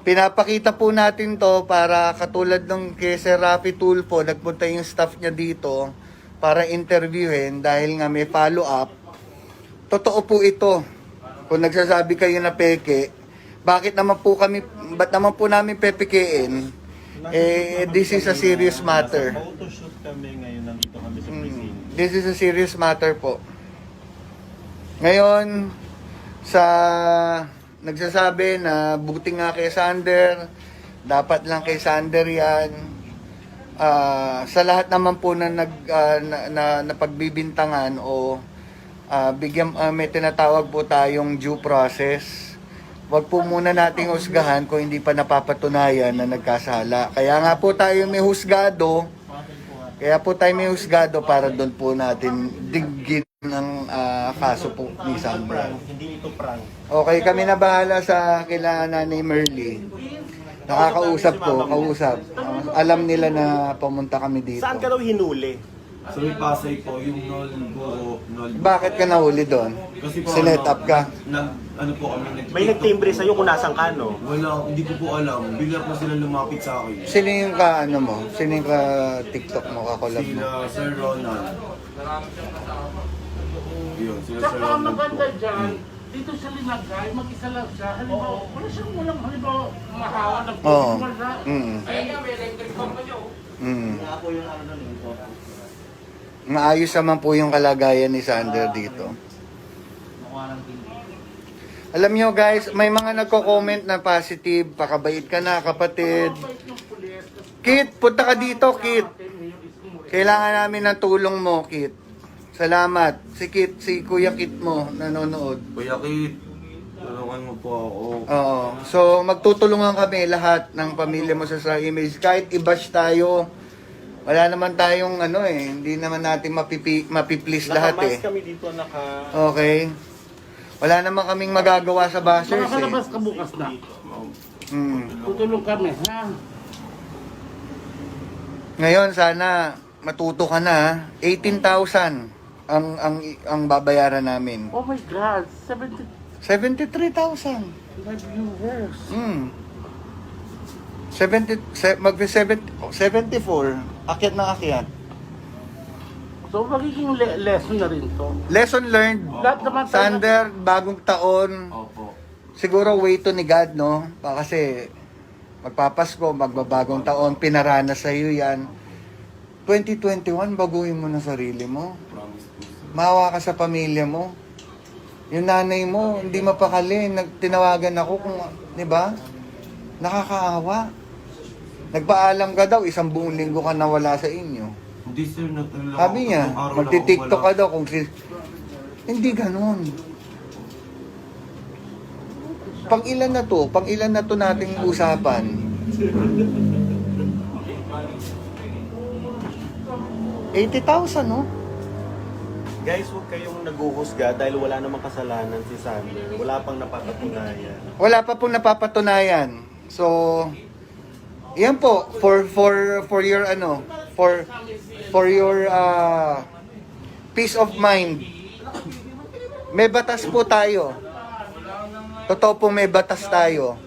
Pinapakita po natin to para katulad ng kay Sir Rafi Tulfo, nagpunta yung staff niya dito para interviewin dahil nga may follow-up. Totoo po ito. Kung nagsasabi kayo na peke, ba't naman po namin pepekein? This is a serious matter. Photoshoot kami ngayon, nandito kami sa presinto. This is a serious matter po. Ngayon, sa nagsasabi na buti nga kay Sander, dapat lang kay Sander yan. Sa lahat naman po na napagbibintangan o may tinatawag po tayong due process. Wag po muna nating husgahan kung hindi pa napapatunayan na nagkasala. Kaya nga po tayo may husgado. Kaya po tayo may husgado para doon po natin digin ng kaso po ni Sander. Hindi ito prank. Okay, kami na bahala sa kila Nanay Merly. Nakakausap ko, kausap. Alam nila na pumunta kami dito. Saan ka daw hinuli? So may Pasay po, yung Nol. Bakit ka nahuli doon? Kasi po, Sinet up ka? Ano po kami, May nagtimbre sa'yo kung nasan ka, no? Wala, hindi ko po alam. Bigla po sila lumapit sa akin. Sino yung sino yung TikTok mo, kakolab mo? Sila Sir Ronald. Yun, sila Sir Tsaka Ronald maganda po. dyan, dito sa Linagay, mag-isa lang siya. Halimbawa, halimbawa, mahawa ng Oo. wala. Ayun nga, may electric pump pa niyo. Wala po yung ano doon, yung Maayos naman po yung kalagayan ni Sander dito. quarantine. Alam nyo guys, may mga nagko-comment na positive. Pakabait ka na, kapatid. Kit, punta ka dito, Kit. Kailangan namin ng tulong mo, Kit. Salamat. Si Kuya Kit mo, nanonood. Kuya Kit, tulungan mo po ako. Oo. So, magtutulungan kami lahat ng pamilya mo sa image. Kahit i-bash tayo, wala naman tayong hindi naman natin mapiplease lahat eh. Nakamask kami dito, Okay. Wala naman kaming magagawa sa bashers eh. Makakalabas ka bukas na. Tutulong kami, ha? Ngayon sana matuto ka na. 18,000 ang babayaran namin. Oh my God, 73,000. viewers. 74. Akyat na akyat. So, magiging lesson na rin to. Lesson learned. Lahat naman tayo- Sander, bagong taon. Opo. Siguro way to ni God, no? Kasi magpapasko, magbabagong taon, pinaranas sa iyo yan. 2021, baguhin mo na sarili mo. Promise po. Mawa ka sa pamilya mo. Yung nanay mo, hindi mapakali. Tinawagan ako kung, di ba? Nakakaawa. Nagpaalam ka daw, 1 buong linggo ka nawala sa inyo. Hindi sir, nagtulong Sabi niya, magti-tiktok ka daw kung Hindi ganun. Pang ilan na to nating usapan. $80,000, no? Guys, huwag kayong naguhusga dahil wala namang kasalanan si Sander. Wala pang napapatunayan. Wala pa pong napapatunayan. So, yan po for your for your peace of mind. May batas po tayo. Totoo po may batas tayo.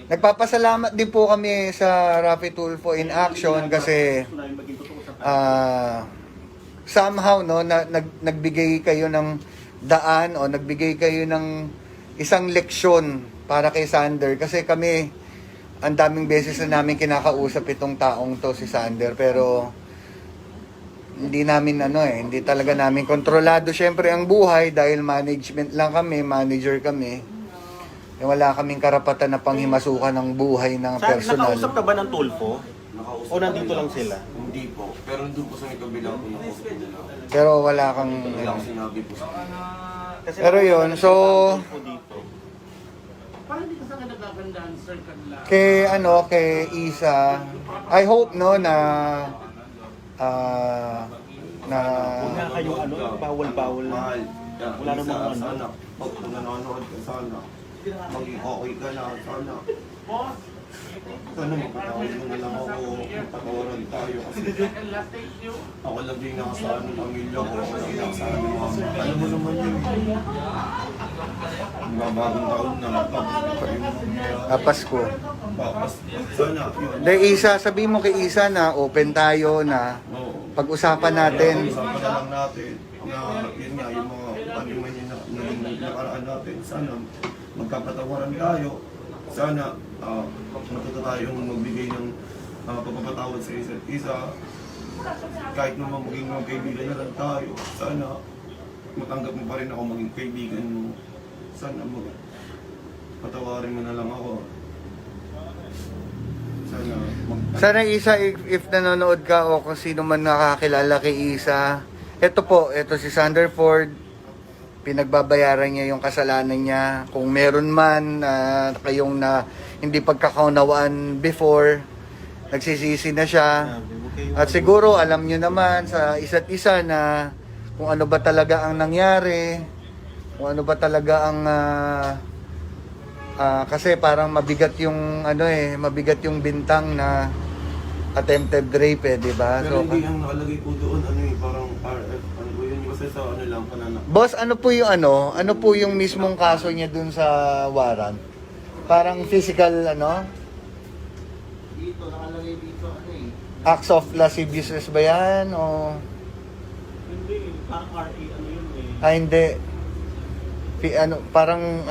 Nagpapasalamat din po kami sa Rafi Tulfo in Action kasi somehow no nagbigay kayo ng daan o nagbigay kayo ng isang leksyon para kay Sander kasi kami ang daming beses na namin kinakausap itong taong to si Sander pero hindi namin hindi talaga namin kontrolado syempre ang buhay dahil management lang kami, manager kami. Wala kaming karapatan na panghimasukan ng buhay ng personal. Nakausap ka ba ng Tulfo? Nakausap O nandito lang sila? Hindi po. Pero nandun po sa may kabila po na po. Pero wala kang Wala akong sinabi po sa Kasi Pero yun, so Tulfo dito. Parang hindi ka sa akin nagagandaan, sir, kanila. kay Isa, I hope no na Huwag nga kayong bawal-bawal na. Mahal. Wala namang ano. Sana, pag kung nanonood ka sana, maging okay ka na, sana. Boss, Sana magpatawad mo na lang ako, magpatawaran tayo kasi and last thank you. ako lang din nakasaan ng pamilya ko, ako lang nakasaan ng mga alam mo naman yun. Magbabagong taon na, tapos yung mangyayari. Pasko. Tapos, sana, yun. Dahil Isa, sabihin mo kay Isa na open tayo na Oo. pag-usapan natin. Usapan na lang natin na yun nga, yung mga paniman niya na nakaraan natin. Sana magkapatawaran tayo. Sana matuto tayong magbigay ng pagpapatawad sa isa't isa. Kahit naman maging magkaibigan na lang tayo. Sana matanggap mo pa rin ako maging kaibigan mo. Sana patawarin mo na lang ako. Sana Sana Isa, if nanonood ka o kung sino man nakakilala kay Isa, ito si Sander Ford. Pinagbabayaran niya yung kasalanan niya. Kung meron man kayong na hindi pagkakaunawaan before, nagsisisi na siya. At siguro alam niyo naman sa isa't isa na kung ano ba talaga ang nangyari, kung ano ba talaga ang kasi parang mabigat yung mabigat yung bintang na attempted rape, di ba? Pero hindi ang nakalagay po doon, parang RF, ano po yun, kasi sa lang, panana. Boss, ano po yung mismong kaso niya dun sa warrant? Parang physical, Dito, nakalagay dito, acts of lasciviousness ba yan? O, Hindi, parang RA, yun hindi. Parang,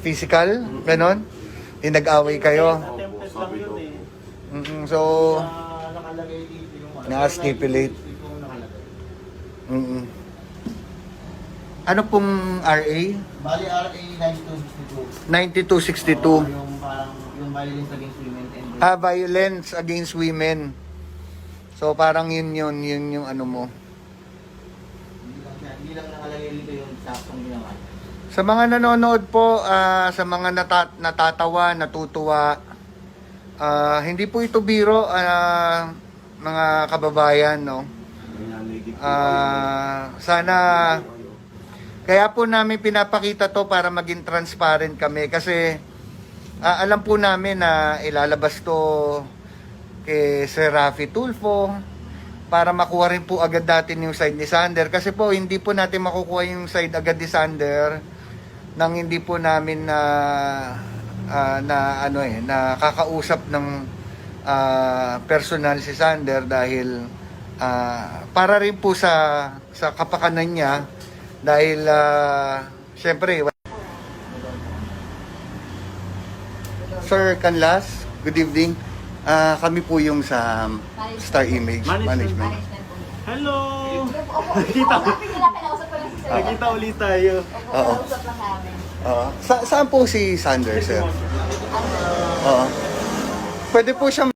physical? Ganon? Nag-away kayo? Attempted lang yun eh. So, nakalagay dito yung na-stipulate. Dito yung nakalagay. Ano pong RA? Bali, RA 9262. 9262. Yung parang, yung violence against women and Violence against women. So, parang yun yung ano mo. Hindi lang nakalagay dito yung saktong ginawa. Sa mga nanonood po, sa mga natatawa, natutuwa, hindi po ito biro, mga kababayan, no? Sana, kaya po namin pinapakita to para maging transparent kami kasi alam po namin na ilalabas to kay Sir Rafi Tulfo para makuha rin po agad natin yung side ni Sander kasi po hindi po natin makukuha yung side agad ni Sander nang hindi po namin nakakausap ng personal si Sander dahil para rin po sa kapakanan niya dahil syempre Sir Canlas, good evening. Kami po yung sa Star Image Management. Management po. Hello! Hindi po, opo. Kinakausap ko lang si sir. Nakita ulit tayo. Opo, Oo. kausap lang namin. Saan po si Sander, sir? Oo. Pwede po siya